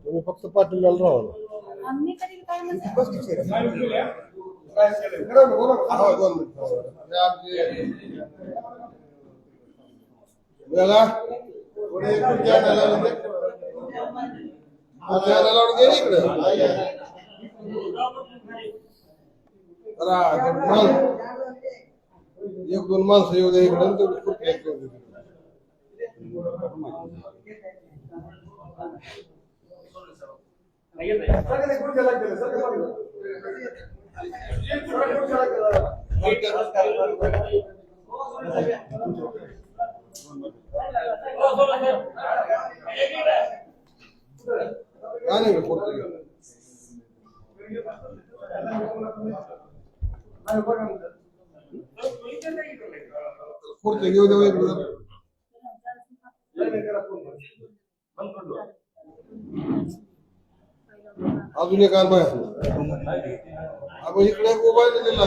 तुम्ही फक्त पाटील राहा आम्ही कधी काय एक दोन माणसं येऊ दे इकडे पुढचे घेऊ देऊ अजून एक अनुभव आपण इकडे मोबाईल दिला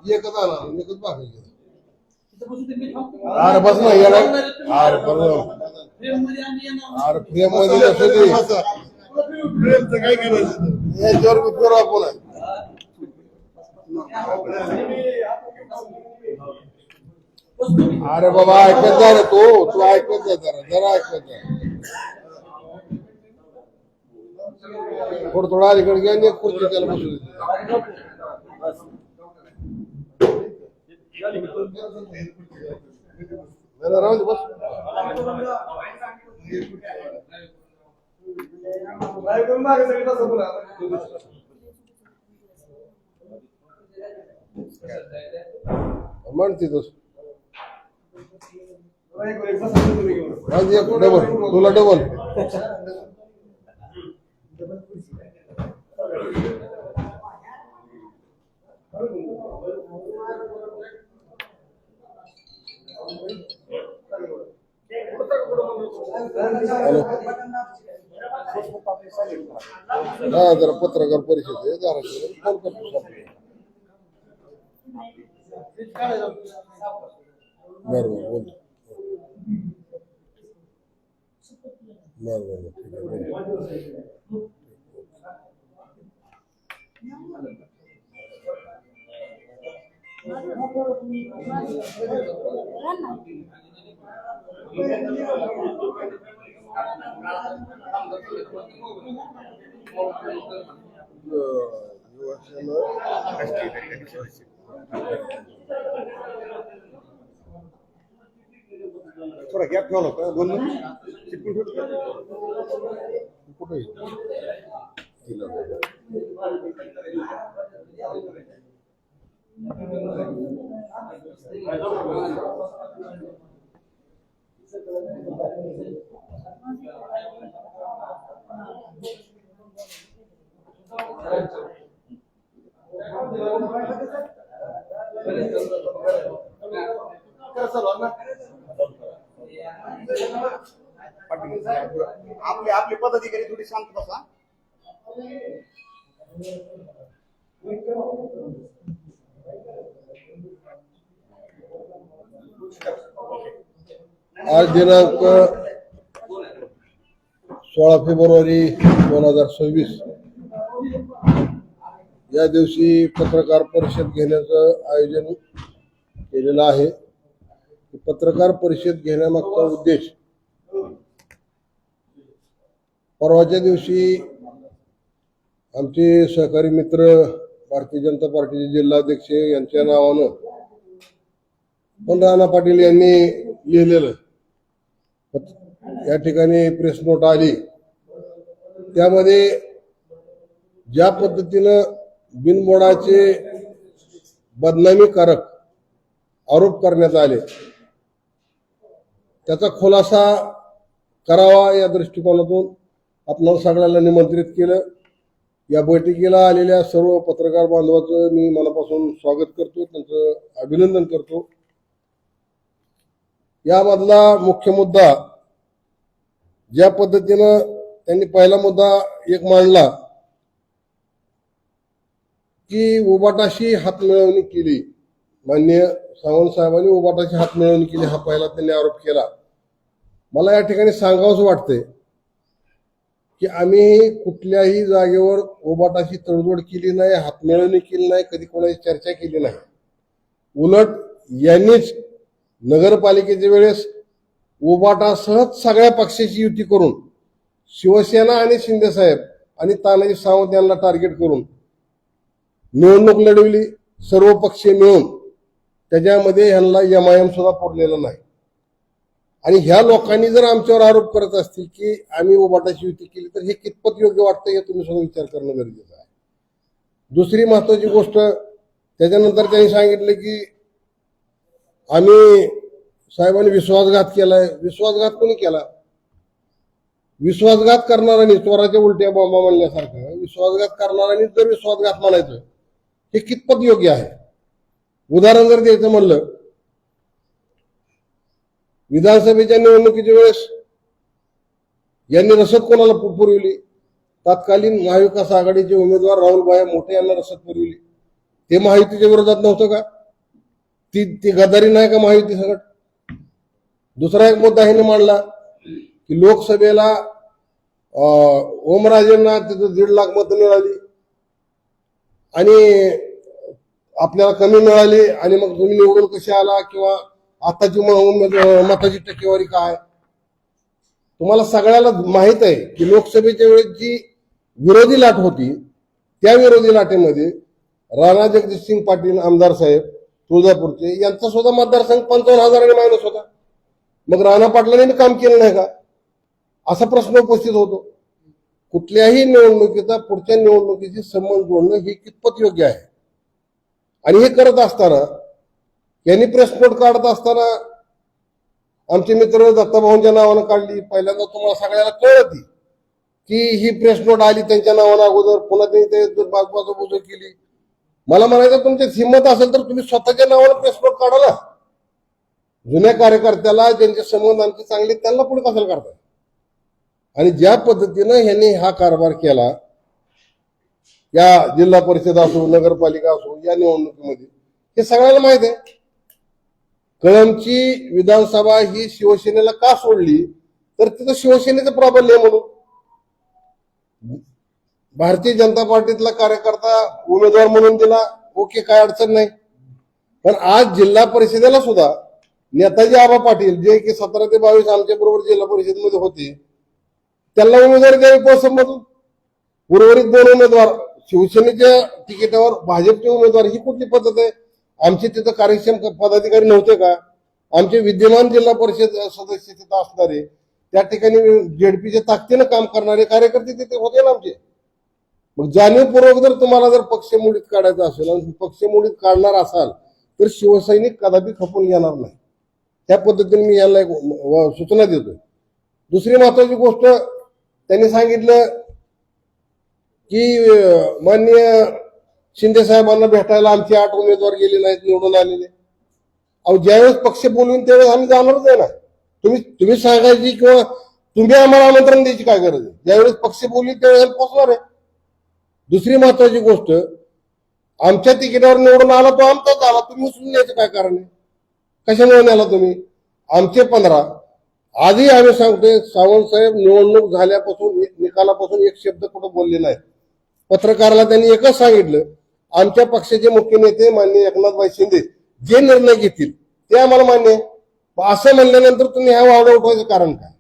एकच आला एकच भाग अरे बस ना अरे प्रेम काय करायचं याच्यावर पोरा बोला अरे बाबा ऐकत जा रे तू ऐकत जा जरा ऐकत जा थोडं अलीकडे घ्या आणि खुर्ची त्याला बसू राहून दे बस म्हणते तस डबल तुला डबल हा जरा पत्रकार परिषद आहे जरा फोन करतो बरोबर बोल बरोबर ठीक थोडा गॅप ठेवला होता दोन कुठे आपले पदाधिकारी थोडी शांत बसा आज दिनांक 16 फेब्रुवारी 2026 या दिवशी पत्रकार परिषद घेण्याचं आयोजन केलेलं आहे. पत्रकार परिषद घेण्यामागचा उद्देश परवाच्या दिवशी आमचे सहकारी मित्र भारतीय जनता पार्टीचे जिल्हाध्यक्ष यांच्या नावानं पण राणा पाटील यांनी लिहिलेलं या ठिकाणी प्रेस नोट आली त्यामध्ये ज्या पद्धतीनं बिनबुडाचे बदनामीकारक आरोप करण्यात आले त्याचा खुलासा करावा या दृष्टिकोनातून आपल्याला सगळ्यांना निमंत्रित केलं। या बैठकीला आलेल्या सर्व पत्रकार बांधवांचं मी मनापासून स्वागत करतो, त्यांचं अभिनंदन करतो। यामधला मुख्य मुद्दा ज्या पद्धतीनं त्यांनी पहिला मुद्दा एक मांडला की उबाटाशी हातमिळवणी केली, माननीय सावंत साहेबांनी उबाटाशी हातमिळवणी केली हा पहिला त्यांनी आरोप केला। मला या ठिकाणी सांगावंसं वाटतंय की आम्ही कुठल्याही जागेवर उबाटाशी तडजोड केली नाही, हातमिळवणी केली नाही, कधी कोणाची चर्चा केली नाही। उलट यांनीच नगरपालिकेच्या वेळेस उबाटासह सगळ्या पक्षाची युती करून शिवसेना आणि शिंदे साहेब आणि तानाजी सावंत यांना टार्गेट करून निवडणूक लढवली, सर्व पक्ष मिळून। त्याच्यामध्ये ह्यांना एमआयएम सुद्धा पुरलेला नाही। आणि ह्या लोकांनी जर आमच्यावर आरोप करत असतील की आम्ही उबाटाची युती केली तर हे कितपत योग्य वाटतं हे तुम्ही सुद्धा विचार करणं गरजेचं आहे। दुसरी महत्वाची गोष्ट त्याच्यानंतर त्यांनी सांगितलं की आम्ही साहेबांनी विश्वासघात केलाय। विश्वासघात कोणी केला? विश्वासघात करणाऱ्यांनी चोराच्या उलट्या बॉम्बा म्हणल्यासारखं विश्वासघात करणाऱ्यांनी जर विश्वासघात म्हणायचं हे कितपत योग्य आहे? उदाहरण जर द्यायचं म्हणलं, विधानसभेच्या निवडणुकीच्या वेळेस यांनी रसद कोणाला पुरवली? तत्कालीन महाविकास आघाडीचे उमेदवार राहुलभाई मोठे यांना रसद पुरवली। ते महायुतीच्या विरोधात नव्हतं का? ती गद्दारी नाही का महायुती सगळं? दुसरा एक मुद्दा ह्याने मांडला की लोकसभेला ओमराजेंना तिथं 1.5 लाख मतं मिळाली आणि आपल्याला कमी मिळाली आणि मग तुम्ही निवडून कशी आला किंवा आताची मताची टक्केवारी काय? तुम्हाला सगळ्याला माहित आहे की लोकसभेच्या वेळेस जी विरोधी लाट होती त्या विरोधी लाटेमध्ये राणा जगजितसिंग पाटील आमदार साहेब तुळजापूरचे यांचा सुद्धा मतदारसंघ 55,000 मायनस होता। मग राणा पाटलांनी काम केलं नाही का असा प्रश्न उपस्थित होतो। कुठल्याही निवडणुकीचा पुढच्या निवडणुकीशी संबंध जोडणं हे कितपत योग्य आहे? आणि हे करत असताना यांनी प्रेस नोट काढत असताना आमचे मित्र दत्ताभाऊंच्या नावानं काढली। पहिल्यांदा तुम्हाला सगळ्याला कळत की ही प्रेस नोट आली त्यांच्या नावानं अगोदर, पुन्हा त्यांनी ते बाजूबाजू केली। मला म्हणायचं तुमची हिंमत असेल तर तुम्ही स्वतःच्या नावानं प्रेस नोट काढा ना। जुन्या कार्यकर्त्याला ज्यांचे संबंध आमचे चांगले त्यांना पुढे कशाला करताय? आणि ज्या पद्धतीनं ह्यांनी हा कारभार केला या जिल्हा परिषद असो नगरपालिका असो या निवडणुकीमध्ये हे सगळ्यांना माहित आहे। कळंबची विधानसभा ही शिवसेनेला का सोडली तर तिथं शिवसेनेचं प्राबल्य म्हणून भारतीय जनता पार्टीतला कार्यकर्ता उमेदवार म्हणून दिला, ओके, काय अडचण नाही। पण आज जिल्हा परिषदेला सुद्धा नेताजी आबा पाटील जे की 17 ते 22 आमच्या बरोबर जिल्हा परिषदेमध्ये होते त्यांना उमेदवारी द्यावी पसंतमधून। उर्वरित 2 उमेदवार शिवसेनेच्या तिकिटावर भाजपचे उमेदवार ही कुठली पद्धत आहे? आमचे तिथं कार्यक्षम पदाधिकारी नव्हते का? आमचे विद्यमान जिल्हा परिषद सदस्य तिथं असणारे त्या ठिकाणी जेडपीच्या ताकदीनं काम करणारे कार्यकर्ते तिथे होते ना आमचे। मग जाणीवपूर्वक जर तुम्हाला जर पक्ष मोडीत काढायचं असेल आणि पक्ष मोडीत काढणार असाल तर शिवसैनिक कदापि खपून घेणार नाही। त्या पद्धतीने मी याला एक सूचना देतो। दुसरी महत्वाची गोष्ट त्यांनी सांगितलं की माननीय शिंदे साहेबांना भेटायला आमचे 8 उमेदवार गेले नाहीत निवडून आलेले। अहो ज्यावेळेस पक्ष बोलून त्यावेळेस आम्ही जाणारच आहे ना। तुम्ही सांगायची किंवा तुम्ही आम्हाला आमंत्रण द्यायची काय गरज आहे? ज्यावेळेस पक्ष बोलली त्यावेळेस पोहोचणार आहे। दुसरी महत्वाची गोष्ट, आमच्या तिकिटावर निवडून आला तो आमचाच आला, तुम्ही उचलून न्यायचं काय कारण आहे? कशामुळे आला तुम्ही? आमचे 15 आजही आम्ही सांगतोय सावंत साहेब निवडणूक झाल्यापासून निकालापासून एक शब्द कुठं बोलले नाही। पत्रकाराला त्यांनी एकच सांगितलं, आमच्या पक्षाचे मुख्य नेते माननीय एकनाथभाई शिंदे जे निर्णय घेतील ते आम्हाला मान्य आहे। असं म्हणल्यानंतर तुम्ही ह्या वावडा उठवायचं कारण काय?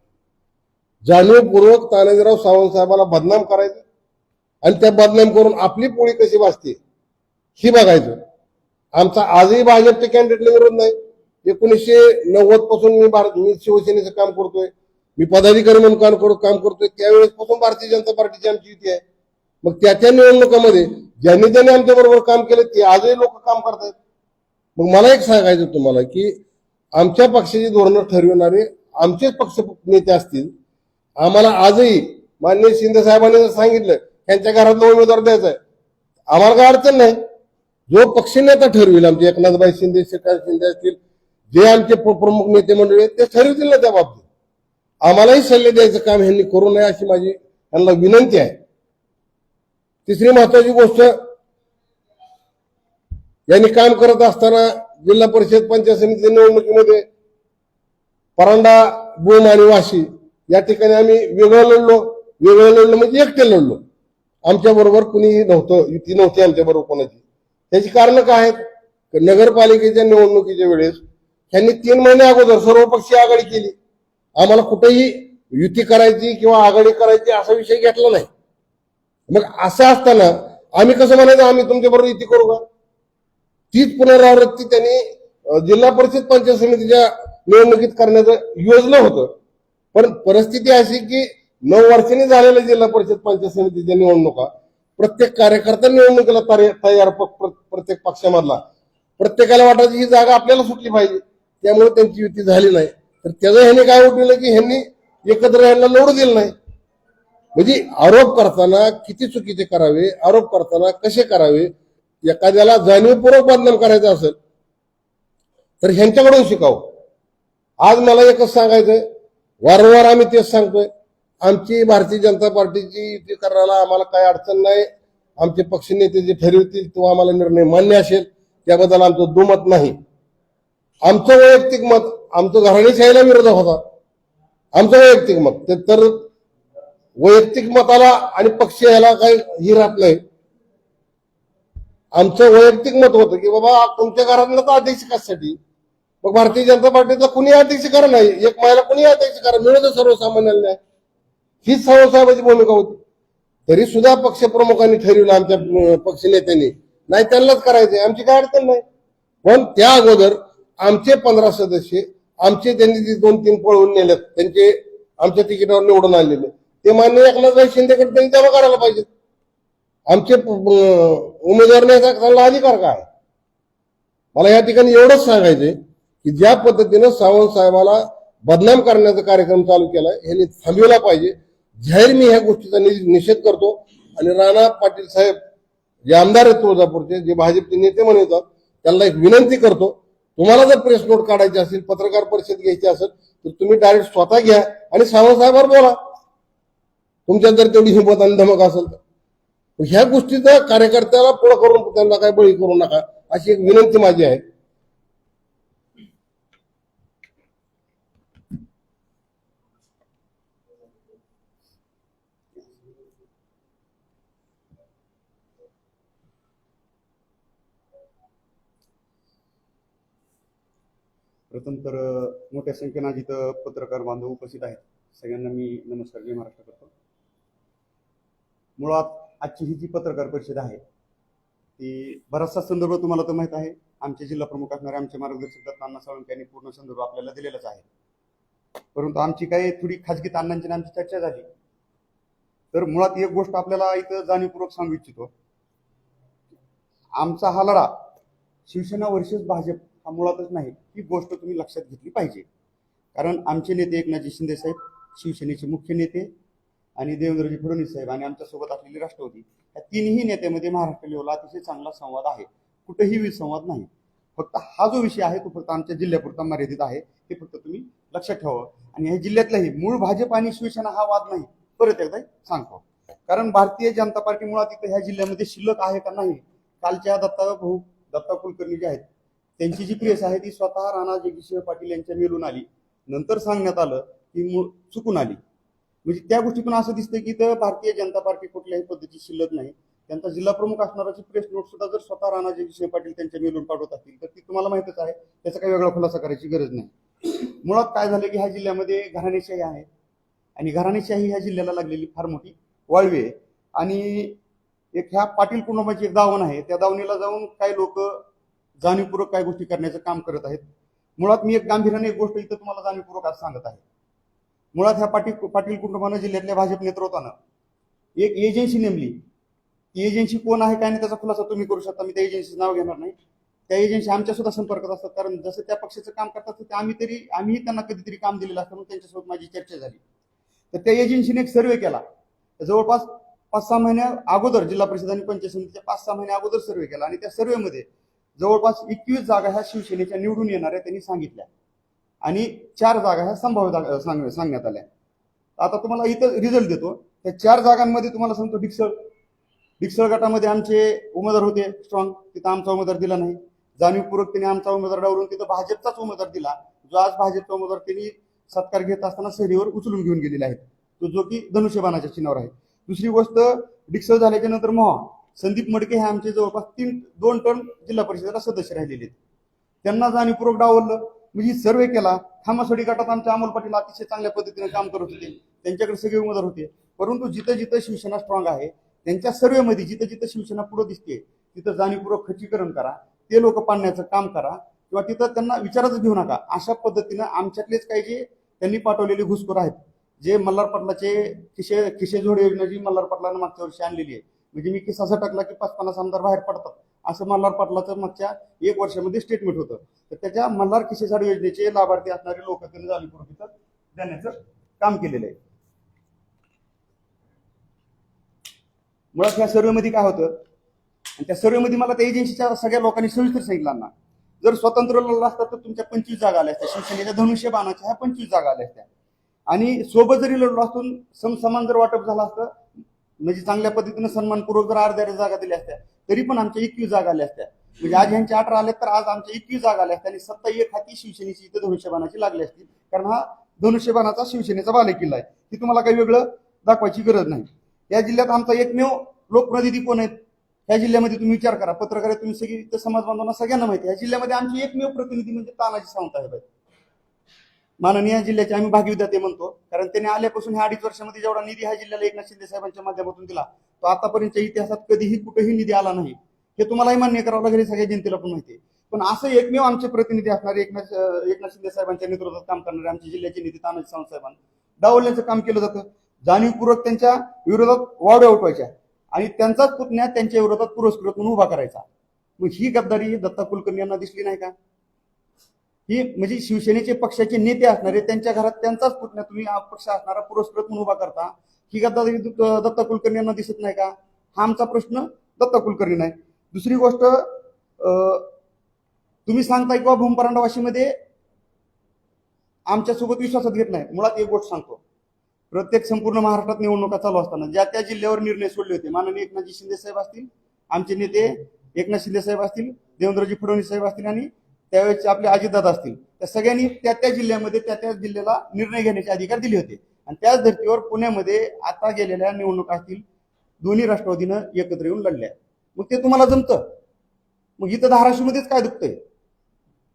जाणीवपूर्वक तानाजीराव सावंत साहेबांना बदनाम करायचं आणि त्या बदनाम करून आपली पोळी कशी वाचते ही बघायचं। आमचा आजही भाजपच्या कॅन्डिडेटला विरोध नाही, 1990 पासून मी शिवसेनेचं काम करतोय, मी पदाधिकारी म्हणून काम करतोय, त्यावेळेस पासून भारतीय जनता पार्टीची आमची युती आहे. मग त्या निवडणुकामध्ये ज्यांनी आमच्या बरोबर काम केलं ते आजही लोक काम करतात. मग मला एक सांगायचं तुम्हाला की आमच्या पक्षाची धोरणं ठरविणारे आमचेच पक्ष नेते असतील. आम्हाला आजही माननीय शिंदे साहेबांनी जर सांगितलं त्यांच्या घरातला उमेदवार द्यायचा आहे, आम्हाला काय अडचण नाही. जो पक्षनेता ठरवेल, आमचे एकनाथभाई शिंदे, श्रीकांत शिंदे असतील, जे आमचे प्रमुख नेते मंडळी आहेत ते ठरवतील ना त्या बाबतीत. आम्हालाही सल्ले द्यायचं काम ह्यांनी करू नये अशी माझी यांना विनंती आहे. तिसरी महत्वाची गोष्ट, यांनी काम करत असताना जिल्हा परिषद पंचायत समिती निवडणुकीमध्ये परांडा, बोम आणि वाशी या ठिकाणी आम्ही वेगळं लढलो म्हणजे एकटे लढलो. आमच्या बरोबर कुणी नव्हतं, युती नव्हती आमच्या बरोबर कोणाची. त्याची कारण काय आहेत? नगरपालिकेच्या निवडणुकीच्या वेळेस त्यांनी 3 महिने अगोदर सर्वपक्षीय आघाडी केली. आम्हाला कुठेही युती करायची किंवा आघाडी करायची असा विषय घेतला नाही. मग असं असताना आम्ही कसं म्हणायचं आम्ही तुमच्या बरोबर युती करू का? तीच पुनरावृत्ती त्यांनी जिल्हा परिषद पंचायत समितीच्या निवडणुकीत करण्याचं योजलं होतं. पण परिस्थिती अशी की 9 वर्षांनी झालेल्या जिल्हा परिषद पंचायत समितीच्या निवडणुका, प्रत्येक कार्यकर्ता निवडणुकीला तयार, प्रत्येक पक्षामधला प्रत्येकाला वाटायची ही जागा आपल्याला सुटली पाहिजे, त्यामुळे त्यांची युती झाली नाही. तर त्याचं ह्यांनी काय उठवलं की ह्यांनी एकत्र यांना लढू दिलं नाही. म्हणजे आरोप करताना किती चुकीचे करावे, आरोप करताना कसे करावे, एखाद्याला जाणीवपूर्वक बदनाम करायचं असेल तर ह्यांच्याकडून शिकावं. आज मला एकच सांगायचंय, वारंवार आम्ही तेच सांगतोय, आमची भारतीय जनता पार्टीची युती करायला आम्हाला काही अडचण नाही. आमचे पक्षनेते जे ठरवतील तो आम्हाला निर्णय मान्य असेल, त्याबद्दल आमचं दुमत नाही. आमचं वैयक्तिक मत, आमचं घराणेशाहीला विरोधात होता, आमचं वैयक्तिक मत तर वैयक्तिक मताला आणि पक्ष याला काही ही राहत नाही. आमचं वैयक्तिक मत होतं की बाबा तुमच्या घरातलं तर अध्यक्ष कशासाठी, मग भारतीय जनता पार्टीचा कुणी अध्यक्ष करा नाही, एक महिला कुणी अध्यक्ष करा, मिळत सर्वसामान्यांना नाही. हीच साहेबांची भूमिका होती. तरी सुद्धा पक्षप्रमुखांनी ठरवलं, आमच्या पक्ष नेत्यांनी नाही त्यांनाच करायचंय, आमची काय अडचण नाही. पण त्या अगोदर आमचे 15 सदस्य आमचे त्यांनी 2-3 पळवून नेलेत, त्यांचे आमच्या तिकिटावर निवडून आलेले, ते माननीय एकनाथभाई शिंदेकडे त्यांनी जमा करायला पाहिजे. आमचे उमेदवार न्यायचा अधिकार काय? मला या ठिकाणी एवढंच सांगायचंय की ज्या पद्धतीनं सावंत साहेबाला बदनाम करण्याचा कार्यक्रम चालू केलाय ह्यांनी थांबवला पाहिजे. जाहीर मी ह्या गोष्टीचा निषेध करतो. आणि राणा पाटील साहेब जे आमदार आहेत तुळजापूरचे, जे भाजपचे नेते म्हणतात, त्यांना एक विनंती करतो, तुम्हाला जर प्रेस नोट काढायची असेल, पत्रकार परिषद घ्यायची असेल तर तुम्ही डायरेक्ट स्वतः घ्या आणि सावंत साहेबांवर बोला, तुमच्यात जर तेवढी हिंमत आणि धमक असेल तर. ह्या गोष्टीचा कार्यकर्त्याला पुढं करून त्यांना काय बळी करू नका अशी एक विनंती माझी आहे. प्रथम तर मोठ्या संख्येनं आज इथं पत्रकार बांधव उपस्थित आहेत. सगळ्यांना मी नमस्कार, जय महाराष्ट्र करतो. मुळात आजची ही जी पत्रकार परिषद आहे ती बराचसा संदर्भ तुम्हाला तर माहित आहे. आमचे जिल्हा प्रमुख असणारे आमचे मार्गदर्शक दत्त अण्णा सावंत यांनी पूर्ण संदर्भ आपल्याला दिलेलाच आहे. परंतु आमची काही थोडी खाजगीत अण्णांची आमची चर्चा झाली. तर मुळात एक गोष्ट आपल्याला इथं जाणीवपूर्वक सांगू इच्छितो, आमचा हा लढा शिवसेना वर्सेस भाजप हा मुळातच नाही, ही गोष्ट तुम्ही लक्षात घेतली पाहिजे. कारण आमचे नेते एकनाथजी शिंदे साहेब शिवसेनेचे मुख्य नेते आणि देवेंद्रजी फडणवीस साहेब आणि आमच्यासोबत असलेली राष्ट्रवादी, या तिन्ही नेत्यामध्ये महाराष्ट्र लेवलला अतिशय चांगला संवाद आहे. कुठेही विसंवाद नाही. फक्त हा जो विषय आहे तो फक्त आमच्या जिल्ह्यापुरता मर्यादित आहे, हे फक्त तुम्ही लक्षात ठेवा. आणि ह्या जिल्ह्यातलाही मूळ भाजप आणि शिवसेना हा वाद नाही, परत एकदा सांगतो. कारण भारतीय जनता पार्टी मुळात इथं ह्या जिल्ह्यामध्ये शिल्लक आहे का नाही. कालच्या दत्ता कुलकर्णी जे आहेत त्यांची जी प्रेस आहे ती स्वतः राणा जगदीशसिंह पाटील यांच्या मेलून आली, नंतर सांगण्यात आलं की चुकून आली. म्हणजे त्या गोष्टीतून असं दिसतं की तर भारतीय जनता पार्टी कुठल्याही पद्धतीची शिल्लक नाही. त्यांचा जिल्हा प्रमुख असणाराची प्रेस नोट सुद्धा जर स्वतः राणा जगदीशसिंह पाटील त्यांच्या मेलून पाठवत असतील तर ती तुम्हाला माहितच आहे, त्याचा काही वेगळा खुलासा करायची गरज नाही. मुळात काय झालं की ह्या जिल्ह्यामध्ये घराणेशाही आहे आणि घराणेशाही ह्या जिल्ह्याला लागलेली फार मोठी वाळवी आहे. आणि एक ह्या पाटील कुटुंबाची एक दावण आहे, त्या दावणीला जाऊन काही लोक जाणीवपूर्वक काही गोष्टी करण्याचं काम करत आहेत. मुळात मी एक गांभीर्याने एक गोष्ट इथं तुम्हाला जाणीवपूर्वक आज सांगत आहे. मुळात ह्या पाटील कुटुंबानं जिल्ह्यातल्या भाजप नेतृत्वानं एक एजन्सी नेमली. ती एजन्सी कोण आहे काय नाही त्याचा खुलासा तुम्ही करू शकता, मी त्या एजन्सीचं नाव घेणार नाही. त्या एजन्सी आमच्या सुद्धा संपर्कात असतात, कारण जसं त्या पक्षाचं काम करतात ते आम्ही त्यांना कधीतरी काम दिलेलं असतं, म्हणून त्यांच्यासोबत माझी चर्चा झाली. तर त्या एजन्सीने एक सर्वे केला. जवळपास 5-6 महिन्या अगोदर जिल्हा परिषद आणि पंचायत समितीच्या 5-6 महिन्या अगोदर सर्वे केला आणि त्या सर्वेमध्ये जवळपास 21 जागा ह्या शिवसेनेच्या निवडून येणाऱ्या त्यांनी सांगितल्या आणि 4 जागा ह्या संभाव्य सांगण्यात आल्या. आता तुम्हाला इथं रिझल्ट देतो. त्या 4 जागांमध्ये तुम्हाला सांगतो, डिक्सळ गटामध्ये आमचे उमेदवार होते स्ट्रॉंग, तिथं आमचा उमेदवार दिला नाही. जाणीवपूर्वक त्यांनी आमचा उमेदवार डावलून तिथं भाजपचाच उमेदवार दिला, जो आज भाजपचा उमेदवार त्यांनी सत्कार घेत असताना सहरीवर उचलून घेऊन गेलेला आहे, तो जो की धनुष्यबाणाच्या चिन्हावर आहे. दुसरी गोष्ट, डिक्सळ झाल्याच्या नंतर संदीप मडके हे आमचे जवळपास 2 टर्म जिल्हा परिषदेला सदस्य राहिलेले आहेत. त्यांना जाणीवपूर्वक डावललं. म्हणजे सर्वे केला. खामासवाडी गटात आमचे अमोल पाटील अतिशय चांगल्या पद्धतीने काम करत होते, त्यांच्याकडे सगळे उमेदवार होते. परंतु जिथं जिथं शिवसेना स्ट्रॉंग आहे त्यांच्या सर्वेमध्ये जिथं जिथं शिवसेना पुढे दिसते तिथं जाणीवपूर्वक खच्चीकरण करा, ते लोक पाडण्याचं काम करा, किंवा तिथं त्यांना विचारच घेऊ नका. अशा पद्धतीनं आमच्यातलेच काही जे त्यांनी पाठवलेले घुसखोर आहेत, जे मल्हार पाटलाचे खिशेजोड योजना जी मल्हार पाटलानं मागच्या वर्षी आणलेली आहे, म्हणजे मी किस्सा असा टाकला की 5-50 आमदार बाहेर पडतात असं मल्हार पाटलाचं मागच्या 1 वर्षामध्ये स्टेटमेंट होतं. तर त्याच्या मल्हार खिशेजोड योजनेचे लाभार्थी असणारे लोक त्यांनी जाणीवपूर्वक तिथं देण्याचं काम केलेलं आहे. मुळात ह्या सर्वेमध्ये काय होतं, आणि त्या सर्वेमध्ये मला त्या एजन्सीच्या सगळ्या लोकांनी सविस्तर सांगितलं ना, जर स्वतंत्र लढला असतात तर तुमच्या 25 जागा आल्या असत्या, शिवसेनेच्या धनुष्यबाणाच्या ह्या 25 जागा आल्या असत्या. आणि सोबत जरी लढलो असून समसमान जर वाटप झालं असतं, म्हणजे चांगल्या पद्धतीनं सन्मानपूर्वक जर अर्ध्या जागा दिल्या असत्या, तरी पण आमच्या 21 जागा आल्या असत्या. म्हणजे आज ह्यांच्या 18 आल्या तर आज आमच्या 21 जागा आल्या असत्या आणि सत्ता एक हाती शिवसेनेची इथं धनुष्यबाणाची लागली असती, कारण हा धनुष्यबाणाचा शिवसेनेचा बालेकिल्ला आहे. ही तुम्हाला काही वेगळं दाखवायची गरज नाही. या जिल्ह्यात आमचा एकमेव लोकप्रतिनिधी कोण आहेत ह्या जिल्ह्यामध्ये तुम्ही विचार करा. पत्रकार तुम्ही सगळी इथं समाज बांधवांना सगळ्यांना माहिती आहे, या जिल्ह्यामध्ये आमची एकमेव प्रतिनिधी म्हणजे तानाजी सावंत आहे. माननीय जिल्ह्याचे आम्ही भागविधाते म्हणतो, कारण त्यांनी आल्यापासून ह्या 2.5 वर्षामध्ये जेवढा निधी ह्या जिल्ह्याला एकनाथ शिंदे साहेबांच्या माध्यमातून दिला तो आतापर्यंतच्या इतिहासात कधीही कुठेही निधी आला नाही. हे तुम्हालाही मान्य करावं लागेल, सगळ्या जनतेला पण माहिती आहे. पण असं एकमेव आमचे प्रतिनिधी असणारे एकनाथ शिंदे साहेबांच्या नेतृत्वात काम करणारे आमचे जिल्ह्याचे नेते तानाजी सावंत साहेबांना डावलण्याचं काम केलं जातं. जाणीवपूर्वक त्यांच्या विरोधात वावड्या उठवायच्या आणि त्यांचाच पुतण्या त्यांच्या विरोधात पुरस्कृत म्हणून उभा करायचा. मग ही गद्दारी दत्ता कुलकर्णी यांना दिसली नाही का? ही म्हणजे शिवसेनेचे पक्षाचे नेते असणारे त्यांच्या घरात त्यांचाच पुतण्या तुम्ही पक्ष असणारा पुरस्कृत म्हणून उभा करता, ही गद्दारी दत्ता कुलकर्णी यांना दिसत नाही का? हा आमचा प्रश्न दत्ता कुलकर्णी नाही. दुसरी गोष्ट, तुम्ही सांगताय किंवा भूमपरांडावाशीमध्ये आमच्यासोबत विश्वासात घेत नाही. मुळात एक गोष्ट सांगतो, प्रत्येक संपूर्ण महाराष्ट्रात निवडणुका चालू असताना ज्या त्या जिल्ह्यावर निर्णय सोडले होते, माननीय एकनाथजी शिंदे साहेब असतील, आमचे नेते एकनाथ शिंदे साहेब असतील, देवेंद्रजी फडणवीस साहेब असतील आणि त्यावेळेचे आपले अजितदादा असतील, त्या सगळ्यांनी त्या त्या जिल्ह्यामध्ये त्या त्या जिल्ह्याला निर्णय घेण्याचे अधिकार दिले होते. आणि त्याच धर्तीवर पुण्यामध्ये आता गेलेल्या निवडणुका असतील, दोन्ही राष्ट्रवादीनं एकत्र येऊन लढल्या. मग ते तुम्हाला जमतं. मग इथं धाराशिवमध्येच काय दुखतंय?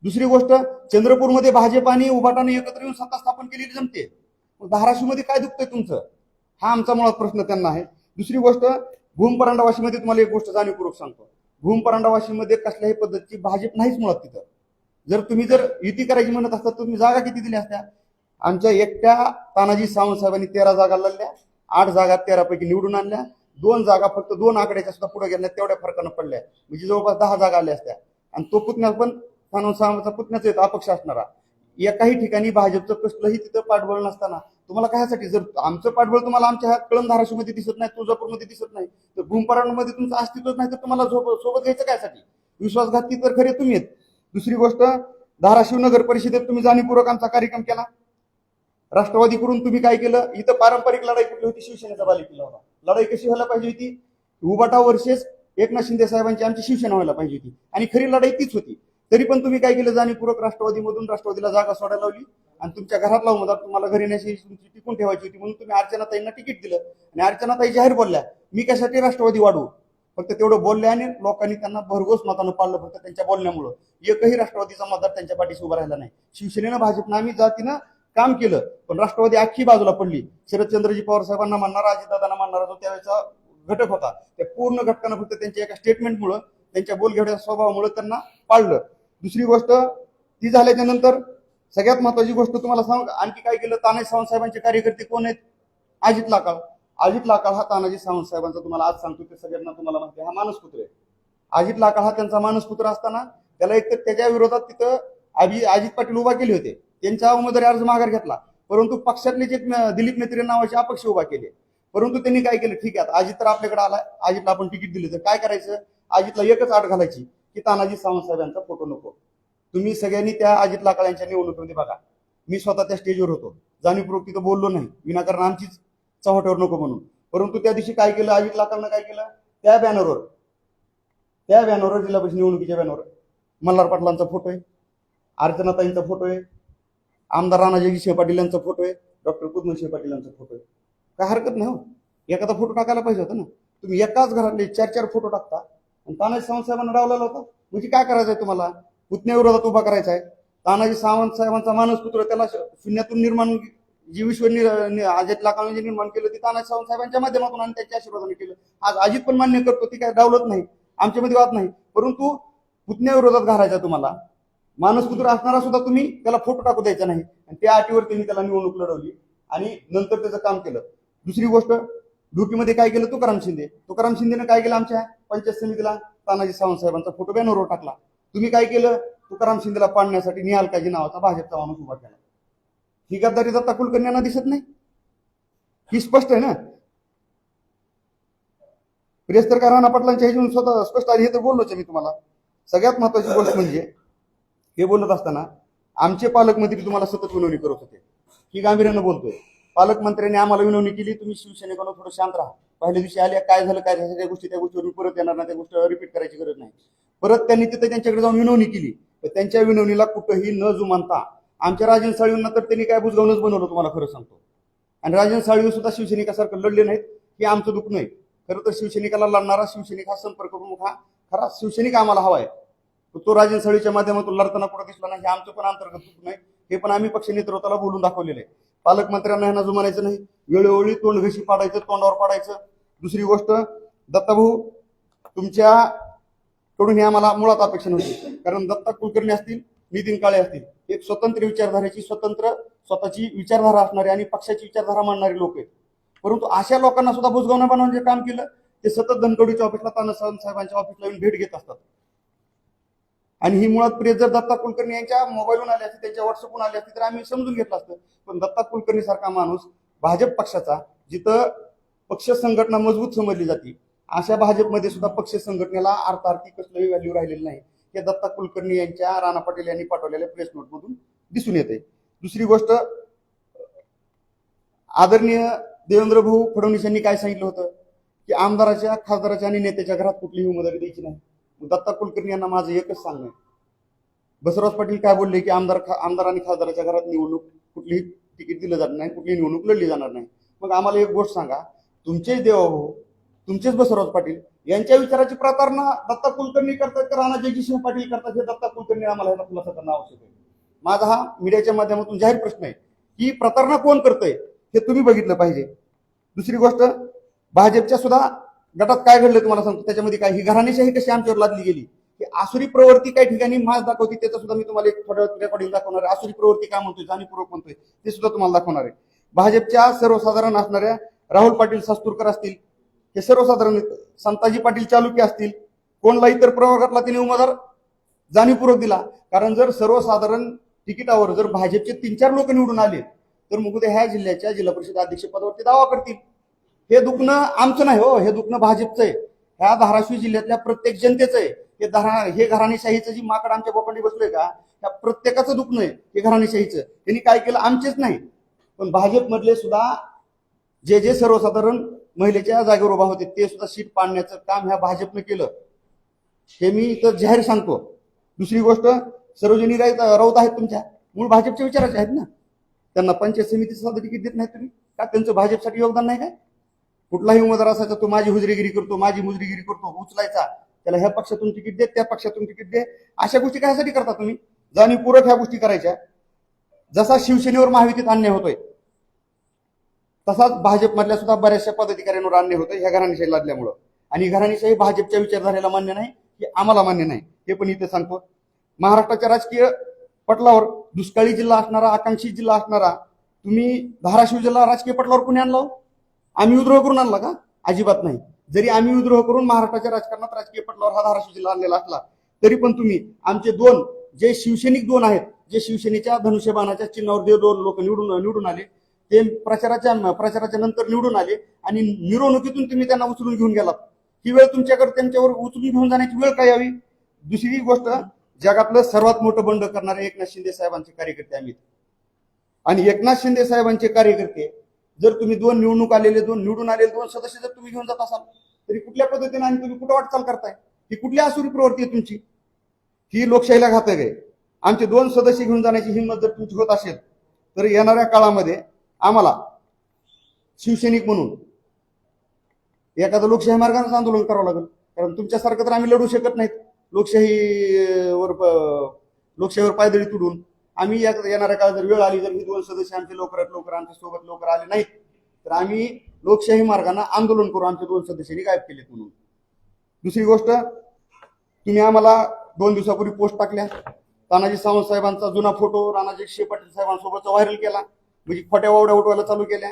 दुसरी गोष्ट, चंद्रपूरमध्ये भाजप आणि उभाटाने एकत्र येऊन सत्ता स्थापन केलेली जमते. मग धाराशिवमध्ये काय दुखतंय तुमचं? हा आमचा मुळात प्रश्न त्यांना आहे. दुसरी गोष्ट, भूमपरांडावाशीमध्ये तुम्हाला एक गोष्ट जाणीवपूर्वक सांगतो, भूमपरांडावाशीमध्ये कसल्याही पद्धतीची भाजप नाहीच मुळात तिथं. जर तुम्ही युती करायची म्हणत असता तुम्ही जागा किती दिल्या असत्या? आमच्या एकट्या तानाजी सावंत साहेबांनी 13 जागा लढल्या, 8 जागा 13 पैकी निवडून आणल्या, 2 जागा फक्त 2 आकड्याच्या सुद्धा पुढे गेल्या, तेवढ्या फरकानं पडल्या, म्हणजे जवळपास 10 जागा आल्या असत्या. आणि तो पुतण्या पण सावंतचा पुतण्याच येतो अपक्ष असणारा. एकाही ठिकाणी भाजपचं कसलंही तिथं पाठबळ नसताना तुम्हाला कशासाठी? जर आमचं पाठबळ तुम्हाला आमच्या कळम धाराशिवमध्ये दिसत नाही, तुळजापूरमध्ये दिसत नाही, तर भूमपरांडामध्ये तुमचं अस्तित्वच नाही, तर तुम्हाला सोबत घ्यायचं कायसाठी? विश्वासघाती तर खरे तुम्ही आहेत. दुसरी गोष्ट, धाराशिव नगर परिषदेत तुम्ही जाणीवपूर्वक आमचा कार्यक्रम केला. राष्ट्रवादीकडून तुम्ही काय केलं? इथं पारंपरिक लढाई कुठली होती? शिवसेनेचा बालेकिल्ला होता. लढाई कशी व्हायला पाहिजे होती? उबाटा वर्सेस एकनाथ शिंदे साहेबांची आमची शिवसेना व्हायला पाहिजे होती आणि खरी लढाई तीच होती. तरी पण तुम्ही काय केलं? जाणीवपूर्वक राष्ट्रवादीला जागा सोडायला लावली आणि तुमच्या घरातला उमेदवार तुम्हाला घरी नेण्याची तुमची टिकून ठेवायची होती, म्हणून तुम्ही अर्चनाताईंना तिकीट दिलं. आणि अर्चनाताई जाहीर बोलल्या, मी कशासाठी राष्ट्रवादी वाढवू? फक्त तेवढं बोलले आणि लोकांनी त्यांना भरघोस मतानं पाळलं. फक्त त्यांच्या बोलण्यामुळं एकही राष्ट्रवादीचा मतदार त्यांच्या पाठीशी उभा राहिला नाही. शिवसेनेनं भाजपनं आम्ही जातीनं काम केलं, पण राष्ट्रवादी अख्खी बाजूला पडली. शरदचंद्रजी पवार साहेबांना मानणारा, अजितदादांना मानणारा जो त्यावेळेचा घटक होता, त्या पूर्ण घटकानं फक्त त्यांच्या एका स्टेटमेंटमुळं, त्यांच्या बोलघेवड्या स्वभावामुळे त्यांना पाळलं. दुसरी गोष्ट, ती झाल्याच्या नंतर सगळ्यात महत्वाची गोष्ट तुम्हाला सांग, आणखी काय केलं, तानाजी सावंत साहेबांचे कार्यकर्ते कोण आहेत? अजित लाकाळ. अजित लाकाळ हा तानाजी सावंत साहेबांचा, तुम्हाला आज सांगतो ते सगळ्यांना तुम्हाला माहिती आहे, हा मानसपुत्र आहे. अजित लाकाळ हा त्यांचा मानसपुत्र असताना त्याला एक तर त्याच्या विरोधात तिथं अजित पाटील उभा केले होते, त्यांचा उमेदवारी अर्ज माघार घेतला, परंतु पक्षातले जे दिलीप नेत्रे नावाचे अपक्ष उभा केले. परंतु त्यांनी काय केलं, ठीक आहे अजित तर आपल्याकडे आला, अजितला आपण तिकीट दिलं तर काय करायचं, अजितला एकच अट घालायची की तानाजी सावंत साहेबांचा फोटो नको. तुम्ही सगळ्यांनी त्या अजित लाकाळ यांच्या निवडणुकीमध्ये बघा, मी स्वतः त्या स्टेजवर होतो, जाणीवपूर्वक तिथं बोललो नाही विनाकारण आमचीच चव्हाट्यावर नको म्हणून. परंतु त्या दिवशी काय केलं, अजित लाकाळनं काय केलं, त्या बॅनरवर जिल्हा परिषद निवडणुकीच्या बॅनरवर मल्हार पाटलांचा फोटो आहे, अर्चनाताईंचा फोटो आहे, आमदार राणाजगी पाटील यांचा फोटो आहे, डॉक्टर पद्मसिंह पाटील यांचा फोटो आहे. काय हरकत नाही हो, एखादा फोटो टाकायला पाहिजे होता ना. तुम्ही एकाच घरातले 4-4 फोटो टाकता आणि तानाजी सावंत साहेबांना डावलेला होता. म्हणजे काय करायचंय तुम्हाला, पुतण्याविरोधात उभा करायचा आहे. तानाजी सावंत साहेबांचा मानसपुत्र, त्याला शून्यातून निर्माण जी अजित लाकाळांनी निर्माण केलं ते तानाजी सावंत साहेबांच्या माध्यमातून आणि त्यांच्या आशीर्वादाने केलं. आज अजित पण मान्य करतो, ती काय डावलत नाही, आमच्यामध्ये वाद नाही. परंतु पुतण्याविरोधात घालायचा तुम्हाला, मानसपुत्र असणारा सुद्धा तुम्ही त्याला फोटो टाकू द्यायचा नाही. आणि त्या अटीवर त्यांनी त्याला निवडणूक लढवली आणि नंतर त्याचं काम केलं. दुसरी गोष्ट, ढुकीमध्ये काय केलं, तुकाराम शिंदेनं काय केलं, आमच्या पंचायत समितीला तानाजी सावंत साहेबांचा फोटो बॅनरवर टाकला. तुम्ही काय केलं, तुकाराम शिंदेला पाडण्यासाठी निहाल काजी नावाचा भाजपचा माणूस उभा केला. ही गद्दारी दत्ता कुलकर्णी यांना दिसत नाही? ही स्पष्ट आहे ना. प्रेस तर काय राणा पाटलांच्या ह्याच्यातून स्वतः स्पष्ट आहे, हे तर बोललोच मी तुम्हाला. सगळ्यात महत्वाची गोष्ट म्हणजे हे बोलत असताना आमचे पालकमंत्री तुम्हाला सतत विनवणी करत होते, ही गांभीर्यानं बोलतोय. पालकमंत्र्यांनी आम्हाला विनवणी केली, तुम्ही शिवसेनेकडून थोडं शांत राहा. पहिल्या दिवशी आल्या, काय झालं काय झालं त्या गोष्टीवर परत येणार नाही, त्या गोष्टी रिपीट करायची गरज नाही. परत त्यांनी तिथे त्यांच्याकडे जाऊन विनवणी केली, तर त्यांच्या विनवणीला कुठंही न जुमानता आमच्या राजन साळवींना तर त्यांनी काय बुजगावूनच बनवलं, तुम्हाला खरं सांगतो. आणि राजन साळवी सुद्धा शिवसैनिकासारखं लढले नाहीत, हे आमचं दुःख नाही. खरं तर शिवसैनिकाला लढणारा शिवसैनिक हा संपर्क प्रमुख, हा खरा शिवसैनिक आम्हाला हवा आहे. तो राजन साळवीच्या माध्यमातून लढताना कुठं दिसला नाही, हे आमचं पण अंतर्गत दुःख नाही. हे पण आम्ही पक्ष नेतृत्वाला बोलून दाखवलेलं आहे. पालकमंत्र्यांना ह्यांना जुमानायचं नाही, वेळोवेळी तोंड घशी पाडायचं, तोंडावर पाडायचं. दुसरी गोष्ट, दत्ताभाऊ तुमच्याकडून हे आम्हाला मुळात अपेक्षा नव्हती. कारण दत्ता कुलकर्णी असतील, नितीन काळे असतील, एक स्वतंत्र विचारधारेची, स्वतःची विचारधारा असणारे आणि पक्षाची विचारधारा मांडणारे लोक आहेत. परंतु अशा लोकांना सुद्धा बुजगावणं बनवून जे काम केलं, ते सतत धनकवडीच्या ऑफिसला, तानाजी साहेबांच्या ऑफिसला येऊन भेट घेत असतात. आणि ही मुळात प्रेस जर दत्ता कुलकर्णी यांच्या मोबाईलवरून आली असती, त्यांच्या व्हॉट्सअपवरून आली असती, तर आम्ही समजून घेतलं असतं. पण दत्ता कुलकर्णी सारखा माणूस भाजप पक्षाचा, जिथं पक्ष संघटना मजबूत समजली जाते, अशा भाजपमध्ये सुद्धा पक्ष संघटनेला अर्थार्थी कसलंही व्हॅल्यू राहिलेलं नाही, हे दत्ता कुलकर्णी यांच्या राणा पाटील यांनी पाठवलेल्या प्रेस नोटमधून दिसून येते. दुसरी गोष्ट, आदरणीय देवेंद्र भाऊ फडणवीस यांनी काय सांगितलं होतं की आमदाराच्या, खासदाराच्या आणि नेत्याच्या घरात कुठलीही उमेदवारी द्यायची नाही. दत्ता कुलकर्णी यांना माझं एकच सांगणं आहे, बसवराज पाटील काय बोलले की आमदार आणि खासदाराच्या घरात निवडणूक कुठलीही तिकीट दिलं जाणार नाही, कुठलीही निवडणूक लढली जाणार नाही. मग आम्हाला एक गोष्ट सांगा, तुमचेच देवभाऊ, तुमचेच बसवराज पाटील यांच्या विचाराची प्रतारणा दत्ता कुलकर्णी करतात का राणा जगजितसिंह पाटील करतात, हे दत्ता कुलकर्णी आम्हाला ह्याचा खुलासा करणं आवश्यक आहे. माझा हा मीडियाच्या माध्यमातून जाहीर प्रश्न आहे की प्रतारणा कोण करतंय हे तुम्ही बघितलं पाहिजे. दुसरी गोष्ट, भाजपच्या सुद्धा गटात काय घडलं तुम्हाला सांगतो, त्याच्यामध्ये काय ही घराणेशाही कशी आमच्यावर लादली गेली, की आसुरी प्रवृत्ती काही ठिकाणी माज दाखवते, त्याचा सुद्धा मी तुम्हाला एक थोड्या रेकॉर्डिंग दाखवणार आहे. आसुरी प्रवृत्ती काय म्हणतोय, जाणीवपूर्वक म्हणतोय, ते सुद्धा तुम्हाला दाखवणार आहे. भाजपच्या सर्वसाधारण असणाऱ्या राहुल पाटील सास्तुरकर असतील, हे सर्वसाधारण संताजी पाटील चालुक्य असतील, कोणला इतर प्रवर्गातला त्यांनी उमेदवार जाणीवपूर्वक दिला. कारण जर सर्वसाधारण तिकिटावर जर भाजपचे 3-4 लोक निवडून आले, तर मग ते ह्या जिल्ह्याच्या जिल्हा परिषद अध्यक्ष पदावरती दावा करतील. हे दुखणं आमचं नाही हो, हे दुखणं भाजपचं आहे, ह्या धाराशिव जिल्ह्यातल्या प्रत्येक जनतेचं आहे. हे घराणेशाहीचं जी माकड आमच्या बोकांडी बसलोय का, ह्या प्रत्येकाचं दुखणं आहे हे घराणेशाहीचं. त्यांनी काय केलं, आमचेच नाही पण भाजपमधले सुद्धा जे सर्वसाधारण महिलेच्या जागेवर उभा होते, ते सुद्धा सीट पाडण्याचं काम ह्या भाजपनं केलं, हे मी इथं जाहीर सांगतो. दुसरी गोष्ट, सरोजिनी राऊत आहेत तुमच्या, मूळ भाजपच्या विचाराचे आहेत ना, त्यांना पंचायत समितीचं सुद्धा तिकीट देत नाही तुम्ही का, त्यांचं भाजपसाठी योगदान नाही काय? कुठलाही उमेदवार असायचा, तो माझी हुजरीगिरी करतो, माझी मुजरीगिरी करतो, उचलायचा, त्याला ह्या पक्षातून तिकीट दे, त्या पक्षातून तिकीट दे, अशा गोष्टी कशासाठी करता तुम्ही? जाणीवपूर्वक ह्या गोष्टी करायच्या. जसा शिवसेनेवर महायुतीत अन्याय होतोय, तसाच भाजपमधल्या सुद्धा बऱ्याचशा पदाधिकाऱ्यांवर अन्याय होतोय ह्या घराणेशाही लादल्यामुळं. आणि घराणेशाही भाजपच्या विचारधारेला मान्य नाही, हे आम्हाला मान्य नाही, हे पण इथे सांगतो. महाराष्ट्राच्या राजकीय पटलावर दुष्काळी जिल्हा असणारा, आकांक्षी जिल्हा असणारा तुम्ही धाराशिव जिल्हा राजकीय पटलावर कोणी आणला हो? आम्ही विद्रोह करून आणला का? अजिबात नाही. जरी आम्ही विद्रोह करून महाराष्ट्राच्या राजकारणात राजकीय पटलावर हा धाराशिव जिल्हा आणलेला असला तरी पण तुम्ही आमचे दोन जे शिवसैनिक दोन आहेत, जे शिवसेनेच्या धनुष्यबाणाच्या चिन्हावर जे दोन लोक निवडून आले, ते प्रचाराच्या नंतर निवडून आले आणि मिरवणुकीतून तुम्ही त्यांना उचलून घेऊन गेलात. ही वेळ तुमच्याकडे त्यांच्यावर उचलून घेऊन जाण्याची वेळ काय यावी? दुसरी गोष्ट, जगातलं सर्वात मोठं बंड करणारे एकनाथ शिंदे साहेबांचे कार्यकर्ते आम्ही. आणि एकनाथ शिंदे साहेबांचे कार्यकर्ते जर तुम्ही निवडून आलेले दोन सदस्य जर तुम्ही घेऊन जात असाल तरी कुठल्या पद्धतीने आणि तुम्ही कुठं वाटचाल करताय? ही कुठली आसुरी प्रवृत्ती आहे तुमची? ही लोकशाहीला घातक आहे. आमचे दोन सदस्य घेऊन जाण्याची हिंमत जर तुमची होत असेल तर येणाऱ्या काळामध्ये आम्हाला शिवसैनिक म्हणून एखादं लोकशाही मार्गानेच आंदोलन करावं लागेल. कारण तुमच्यासारखं तर आम्ही लढू शकत नाहीत लोकशाहीवर पायदळी तुडून. आम्ही येणाऱ्या काळात जर वेळ आली, जर ही दोन सदस्य आमचे लवकरात लवकर आमच्या सोबत लवकर आले नाहीत तर आम्ही लोकशाही मार्गाने आंदोलन करू, आमच्या दोन सदस्यांनी गायब केलेत म्हणून. दुसरी गोष्ट, तुम्ही आम्हाला 2 दिवसापूर्वी पोस्ट टाकल्या, तानाजी सावंत साहेबांचा जुना फोटो राणाजी पाटील साहेबांसोबतचा व्हायरल केला, म्हणजे खोट्या वावड्या उठवायला चालू केल्या.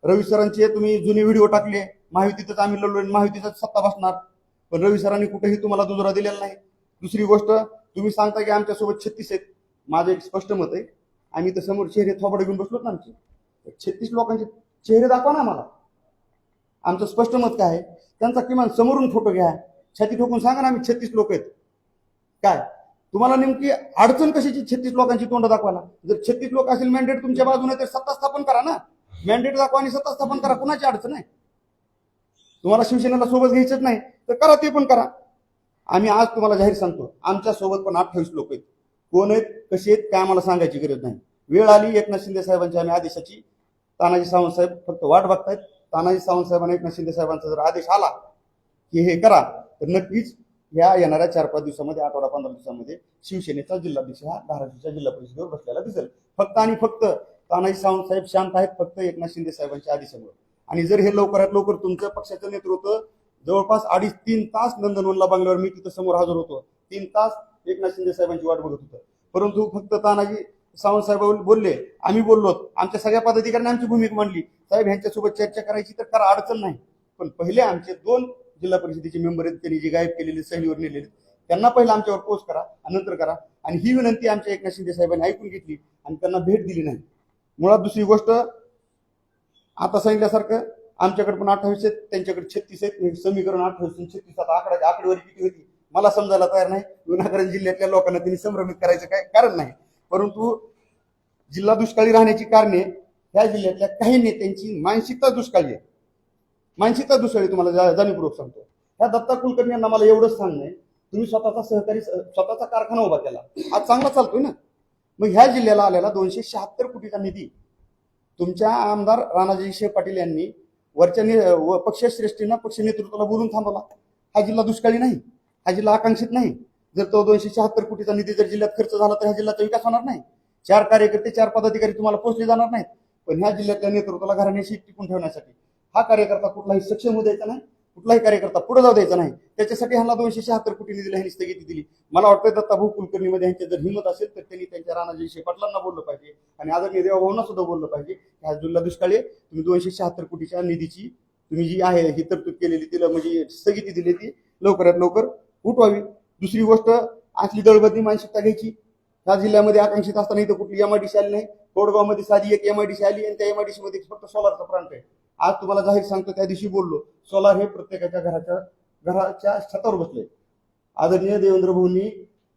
रवी सरांचे तुम्ही जुने व्हिडिओ टाकले, महायुतीतच आम्ही लढलो, महायुतीचाच सत्ता बसणार, पण रवी सरांनी कुठेही तुम्हाला दुजोरा दिलेला नाही. दुसरी गोष्ट, तुम्ही सांगता की आमच्यासोबत 36 आहेत. माझं एक स्पष्ट मत आहे, आम्ही तर समोर चेहरे थोबडे घेऊन बसलोत ना, आमचे 36 लोकांचे चेहरे दाखवा ना आम्हाला. आमचं स्पष्ट मत काय आहे, त्यांचा किमान समोरून फोटो घ्या, छाती ठोकून सांगा ना आम्ही 36 लोक आहेत. काय तुम्हाला नेमकी अडचण कशाची 36 लोकांची तोंड दाखवायला? जर 36 लोक असेल, मॅन्डेट तुमच्या बाजूने, तर सत्ता स्थापन करा ना. मॅन्डेट दाखवा आणि सत्ता स्थापन करा. कुणाची अडचण आहे? तुम्हाला शिवसेनेला सोबत घ्यायचंच नाही तर करा, ते पण करा. आम्ही आज तुम्हाला जाहीर सांगतो, आमच्या सोबत पण 28 लोक आहेत. कोण आहेत, कसे आहेत, काय आम्हाला सांगायची गरज नाही. वेळ आली एकनाथ शिंदे साहेबांच्या आम्ही आदेशाची, तानाजी सावंत साहेब फक्त वाट बघतायत. तानाजी सावंत साहेबांना एकनाथ शिंदे साहेबांचा जर आदेश आला की हे करा, तर नक्कीच या येणाऱ्या 4-5 दिवसामध्ये, 8-15 दिवसामध्ये शिवसेनेचा जिल्हाध्यक्ष हा धाराशिवच्या जिल्हा परिषदेवर बसलेला दिसेल. फक्त आणि फक्त तानाजी सावंत साहेब शांत आहेत, फक्त एकनाथ शिंदे साहेबांच्या आदेशामुळे. आणि जर हे लवकरात लवकर तुमच्या पक्षाचं नेतृत्व, जवळपास 2.5-3 तास नंदनवनला बंगल्यावर मी तिथं समोर हजर होतो, 3 तास एकनाथ शिंदे साहेबांची वाट बघत होतं. परंतु फक्त तानाजी सावंत साहेब बोलले, आम्ही बोललो, आमच्या सगळ्या पदाधिकाऱ्यांनी आमची भूमिका मांडली, साहेब ह्यांच्यासोबत चर्चा करायची तर करा, अडचण नाही. पण पहिले आमचे 2 जिल्हा परिषदेचे मेंबर आहेत, त्यांनी जे गायब केलेले, सहलीवर नेलेले, त्यांना पहिला आमच्यावर पोस्ट करा आणि नंतर करा. आणि ही विनंती आमच्या एकनाथ शिंदे साहेबांनी ऐकून घेतली आणि त्यांना भेट दिली नाही. मुळात दुसरी गोष्ट, आता सांगितल्यासारखं आमच्याकडे पण 28 आहेत, त्यांच्याकडे 36 आहेत. समीकरण 28 आणि 36 आता आकडेवारी किती होती मला समजायला तयार नाही. विनाकारण जिल्ह्यातल्या लोकांना त्यांनी संभ्रमित करायचं काय कारण नाही. परंतु जिल्हा दुष्काळी राहण्याची कारणे ह्या जिल्ह्यातल्या काही नेत्यांची मानसिकता दुष्काळी आहे. मानसिकता दुष्काळी तुम्हाला जाणीवपूर्वक सांगतो. ह्या दत्ता कुलकर्णी यांना मला एवढंच सांगणं, तुम्ही स्वतःचा कारखाना उभा केला, आज चांगला चालतोय ना. मग ह्या जिल्ह्याला आलेला 276 कोटीचा निधी तुमच्या आमदार राणाजी पाटील यांनी वरच्या पक्षश्रेष्ठींना, पक्ष नेतृत्वाला बोलून थांबवला. हा जिल्हा दुष्काळी नाही, हा जिल्हा आकांक्षित नाही. जर तो 276 कोटीचा निधी जर जिल्ह्यात खर्च झाला तर ह्या जिल्ह्याचा विकास होणार नाही. 4 कार्यकर्ते, 4 पदाधिकारी तुम्हाला पोचले जाणार नाहीत. पण ह्या जिल्ह्यातल्या नेतृत्वाला घराण्याशी टिकून ठेवण्यासाठी हा कार्यकर्ता कुठलाही सक्षम होऊ द्यायचा नाही, कुठलाही कार्यकर्ता पुढे जाऊ द्यायचा नाही. त्याच्यासाठी ह्यांना 276 कोटी निधीला ह्यांनी स्थगिती दिली. मला वाटतं दत्ताभाऊ कुलकर्णीमध्ये ह्यांची जर हिंमत असेल तर त्यांनी त्यांच्या राणाजी पाटलांना बोललं पाहिजे आणि आदरणीय देवाभाऊंना सुद्धा बोललं पाहिजे. ह्या जिल्हा दुष्काळी तुम्ही 276 कोटीच्या निधीची तुम्ही जी आहे ही तरतूद केलेली, तिला म्हणजे स्थगिती दिली, ती लवकरात लवकर उठवावी. दुसरी गोष्ट, असली दळबद्दी मानसिकता घ्यायची. ह्या जिल्ह्यामध्ये आकांक्षित असताना इथं कुठली MIDC आली नाही. कोडगावमध्ये साधी एक MIDC आली आणि त्या MIDC मध्ये फक्त सोलारचा प्रांत आहे. आज तुम्हाला जाहीर सांगतो, त्या दिवशी बोललो, सोलार हे प्रत्येकाच्या घराच्या छतावर बसले. आदरणीय देवेंद्र भाऊंनी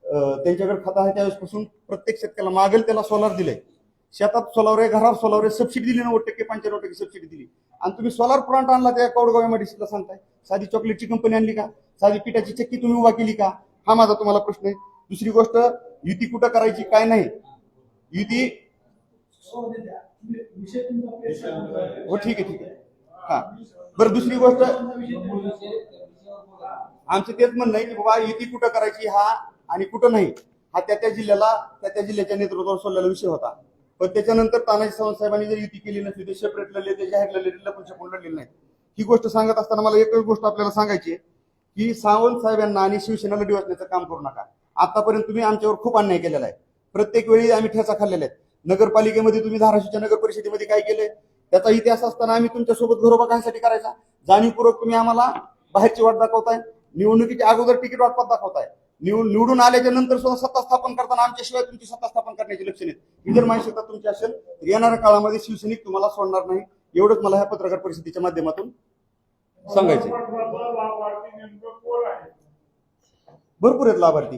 त्यांच्याकडे खाता आहे त्यावेळेसपासून प्रत्येक शेतकऱ्याला मागेल त्याला सोलार दिलंय. शेतात सोलार आहे, घरावर सोलार आहे, सबसिडी दिली 90%, 95% सबसिडी दिली. आणि तुम्ही सोलार प्लांट आणला त्या कोडगाव MIDCला सांगताय. साधी चॉकलेटची कंपनी आणली का? साधी पिठाची चक्की तुम्ही उभा केली का? हा माझा तुम्हाला प्रश्न आहे. दुसरी गोष्ट, युती कुठं करायची काय नाही, युती हो ठीक आहे हा. बरं, दुसरी गोष्ट, आमचं तेच म्हणणं आहे की बाबा युती कुठं करायची हा आणि कुठं नाही हा त्या जिल्ह्याच्या नेतृत्वावर सोडलेला विषय होता. पण त्याच्यानंतर तानाजी सावंत साहेबांनी जर युती केली नसली, ते सेपरेट लढले, ते जाहीर लढले, लपून छपून लढलेले नाही. ही गोष्ट सांगत असताना मला एकच गोष्ट आपल्याला सांगायची आहे की सावंत साहेबांना आणि शिवसेनेला डिवचण्याचं काम करू नका. आतापर्यंत तुम्ही आमच्यावर खूप अन्याय केलेला आहे. प्रत्येक वेळी आम्ही ठेचा खाल्लेला आहे. नगरपालिकेमध्ये तुम्ही धाराशिवच्या नगर परिषदेमध्ये काय केलंय त्याचा इतिहास असताना आम्ही तुमच्यासोबत घरोबा कायसाठी करायचा? जाणीवपूर्वक तुम्ही आम्हाला बाहेरची वाट दाखवताय, निवडणुकीच्या अगोदर तिकीट वाटपात दाखवताय, निवडून आल्याच्या नंतर सुद्धा सत्ता स्थापन करताना आमच्याशिवाय तुमची सत्ता स्थापन करण्याची लक्ष नाहीत. ही जर मानसिकता तुमची असेल तर येणाऱ्या काळामध्ये शिवसैनिक तुम्हाला सोडणार नाही. एवढंच मला ह्या पत्रकार परिषदेच्या माध्यमातून सांगायचे. भरपूर आहेत लाभार्थी.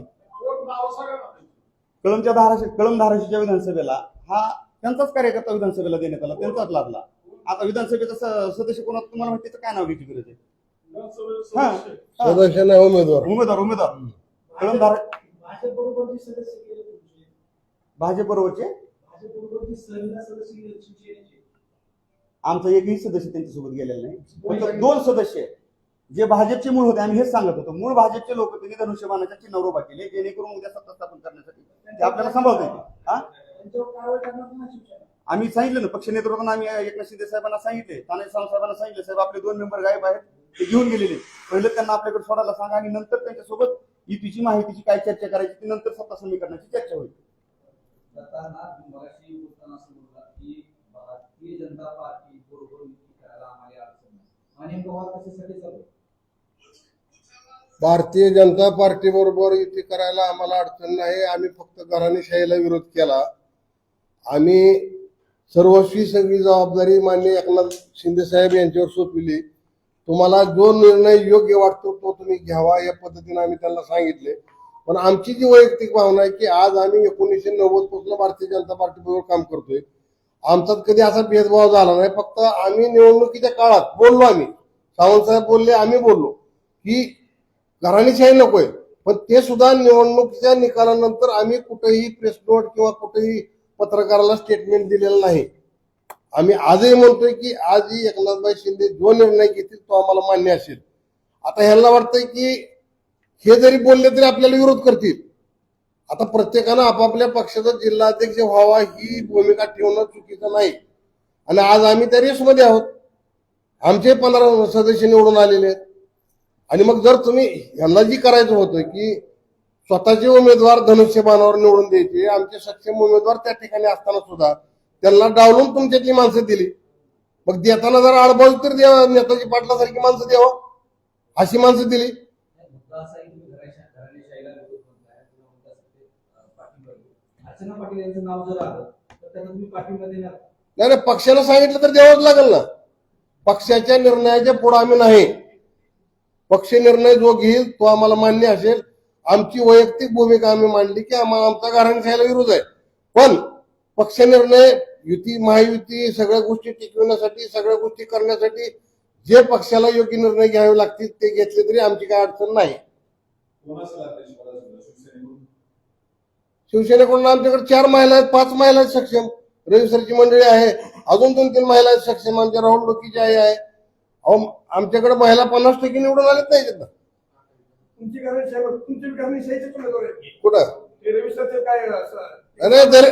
कळंब धाराशिवच्या विधानसभेला हा त्यांचाच कार्यकर्ता विधानसभेला देण्यात आला, त्यांचाच लाभला. आता विधानसभेचा सदस्य कोणा तुम्हाला माहिती काय नाव घ्यायची गरज आहे? सदस्य नाही, उमेदवार. उमेदवार कळंब भाजपबरोबरचे आमचा एकही सदस्य त्यांच्यासोबत गेलेला नाही. फक्त 2 सदस्य जे भाजपचे मूळ होते. आम्ही हेच सांगत होतो, मूळ भाजपचे लोक त्यांनी धनुष्यबाणाच्या चिन्हावर उभा केले जेणेकरून उद्या सत्ता स्थापन करण्यासाठी ते आपल्याला सांभाळता येईल. आम्ही सांगितलं ना, पक्ष नेतृत्वानं आम्ही एकनाथ शिंदे साहेबांना सांगितले, तानाजी साहेबांना सांगितले, साहेब आपले 2 मेंबर गायब आहेत, ते घेऊन गेलेले. पहिलं त्यांना आपल्याकडे सोडायला सांगा आणि नंतर त्यांच्यासोबत युतीची माहितीची काय चर्चा करायची ती नंतर सत्ता समीकरणाची चर्चा होईल. भारतीय जनता पार्टी बरोबर युती करायला आम्हाला अडचण नाही. आणि नेमकं वाद कशासाठी चालू आहे? भारतीय जनता पार्टी बरोबर युती करायला आम्हाला अडचण नाही. आम्ही फक्त घराणेशाहीला विरोध केला. आम्ही सर्वस्वी सगळी जबाबदारी माननीय एकनाथ शिंदे साहेब यांच्यावर सोपविली. तुम्हाला जो निर्णय योग्य वाटतो तो तुम्ही घ्यावा या पद्धतीने आम्ही त्यांना सांगितले. पण आमची जी वैयक्तिक भावना आहे की आज आम्ही 1990 पासून भारतीय जनता पार्टी बरोबर काम करतोय. आमच्यात कधी असा भेदभाव झाला नाही. फक्त आम्ही निवडणुकीच्या काळात बोललो, आम्ही सावंत साहेब बोलले, आम्ही बोललो की घराणेशाही नकोय. पण ते सुद्धा निवडणुकीच्या निकालानंतर आम्ही कुठेही प्रेस नोट किंवा कुठेही पत्रकाराला स्टेटमेंट दिलेलं नाही. आम्ही आजही म्हणतोय की आजही एकनाथभाई शिंदे जो निर्णय घेतील तो आम्हाला मान्य असेल. आता ह्यांना वाटतंय की हे जरी बोलले तरी आपल्याला विरोध करतील. आता प्रत्येकानं आपापल्या पक्षाचा जिल्हाध्यक्ष व्हावा ही भूमिका ठेवणं चुकीचं नाही. आणि आज आम्ही त्या रेसमध्ये आहोत. आमचे 15 सदस्य निवडून आलेले आहेत. आणि मग जर तुम्ही यांना जी करायचं होतं की स्वतःचे उमेदवार धनुष्यबाणावर निवडून द्यायचे, आमचे सक्षम उमेदवार त्या ठिकाणी असताना सुद्धा त्यांना डावलून तुमच्यातली माणसं दिली. मग देताना जर आळबाजू तर द्यावा, नेताजी पाटलासारखी माणसं द्यावा, अशी माणसं दिली. नाही, पक्षाला सांगितलं तर द्यावंच लागेल ना. पक्षाच्या निर्णयाच्या पुढे आम्ही नाही. पक्ष निर्णय जो घेईल तो आम्हाला मान्य असेल. आमची वैयक्तिक भूमिका आम्ही मांडली की आम्हाला आमचा घराणेशाहीला विरोध आहे. पण पक्ष निर्णय, युती, महायुती, सगळ्या गोष्टी टिकविण्यासाठी, सगळ्या गोष्टी करण्यासाठी जे पक्षाला योग्य निर्णय घ्यावे लागतील ते घेतले तरी आमची काय अडचण नाही. शिवसेनेकडून आमच्याकडे 4 महिला आहेत, 5 महिला आहेत सक्षम. रविसरची मंडळी आहे, अजून 2-3 महिला आहेत सक्षम. आमच्या राहुल लोकीची आई आहे. आमच्याकडे महिला 50% निवडून आलेत नाही तिथं. कुठं अरे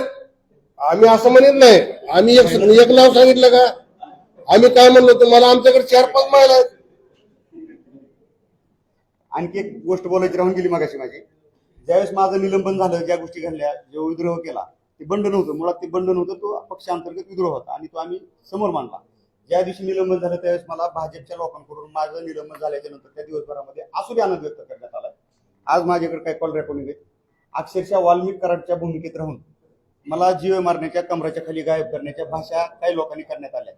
आम्ही असं म्हणत नाही. आम्ही एक नाव सांगितलं का? आम्ही काय म्हणलो तुम्हाला? आमच्याकडे 4-5 महिला आहेत. आणखी एक गोष्ट बोलायची राहून गेली मगाशी माझी. ज्यावेळेस माझं निलंबन झालं, ज्या गोष्टी घडल्या, जो विद्रोह केला, ते बंड नव्हतं. मुळात ते बंड नव्हतं, तो पक्षांतर्गत विद्रोह होता आणि तो आम्ही समोर मांडला. ज्या दिवशी निलंबन झालं त्यावेळेस मला भाजपच्या लोकांकडून माझं निलंबन झाल्याच्या नंतर त्या दिवसभरामध्ये आसुरी आनंद व्यक्त करण्यात आला. आज माझ्याकडे काय कॉल रेकॉर्डिंग आहे. अक्षरशः वाल्मिक कराडच्या भूमिकेत राहून मला जीव मारण्याच्या, कमराच्या खाली गायब करण्याच्या भाषा काही लोकांनी करण्यात आल्या.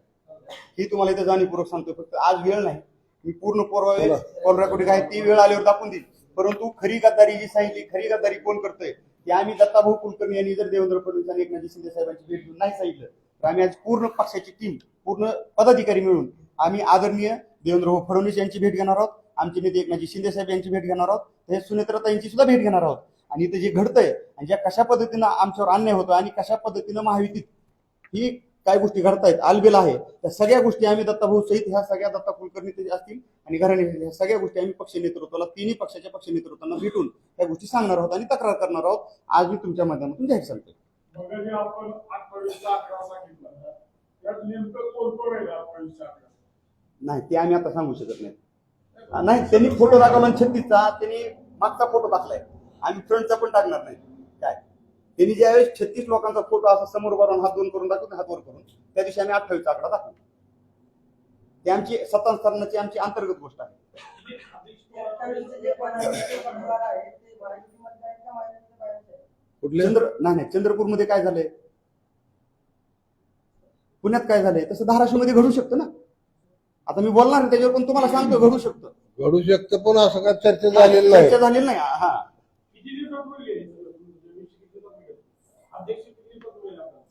ही तुम्हाला इथे जाणीवपूर्वक सांगतो. फक्त आज वेळ नाही. मी पूर्ण कॉल रेकॉर्डिंग आहे ती वेळ आल्यावर दाखवून देईल. परंतु खरी गद्दारी जी सांगितली, खरी गद्दारी कोण करतोय ते आम्ही दत्ताभाऊ कुलकर्णी यांनी जर देवेंद्र फडणवीस आणि एकनाथ शिंदे साहेबांची भेट घेऊन नाही सांगितलं तर आम्ही आज पूर्ण पक्षाची टीम, पूर्ण पदाधिकारी मिळून आम्ही आदरणीय देवेंद्र फडणवीस यांची भेट घेणार आहोत. आमचे नेते एकनाथ शिंदे साहेब यांची भेट घेणार आहोत. तसेच सुनेत्राताईंची सुद्धा भेट घेणार आहोत. आणि इथं जे घडतंय आणि ज्या कशा पद्धतीनं आमच्यावर अन्याय होतो आणि कशा पद्धतीनं महायुतीत ही काय गोष्टी घडतायत, आलबेल आहे, त्या सगळ्या गोष्टी आम्ही दत्ताभाऊ सहित ह्या सगळ्या दत्ता कुलकर्णी असतील आणि घराणे ह्या सगळ्या गोष्टी आम्ही पक्ष नेतृत्वाला, तिन्ही पक्षाच्या पक्ष नेतृत्वांना भेटून त्या गोष्टी सांगणार आहोत आणि तक्रार करणार आहोत. आज मी तुमच्या माध्यमातून जाहीर सांगतो. नाही, ते आम्ही आता सांगू शकत नाही. नाही, त्यांनी फोटो दाखवला 36चा, त्यांनी मागचा फोटो टाकलाय. आम्ही फ्रंटचा पण टाकणार नाही. काय त्यांनी ज्यावेळेस 36 लोकांचा फोटो असा समोर वरून हात दोन करून दाखवतो, हात वर करून, त्या दिवशी आम्ही 28 आकडा दाखवू. ती आमची सत्तांतरणाची आमची अंतर्गत गोष्ट आहे. कुठले नाही चंद्रपूरमध्ये काय झालंय, पुण्यात काय झालंय, तसं धाराशिवमध्ये घडू शकतं ना. आता मी बोलणार नाही त्याच्यावर, पण तुम्हाला सांगतो घडू शकतं, पण असं काय चर्चा झालेली नाही. चर्चा झालेली नाही. हा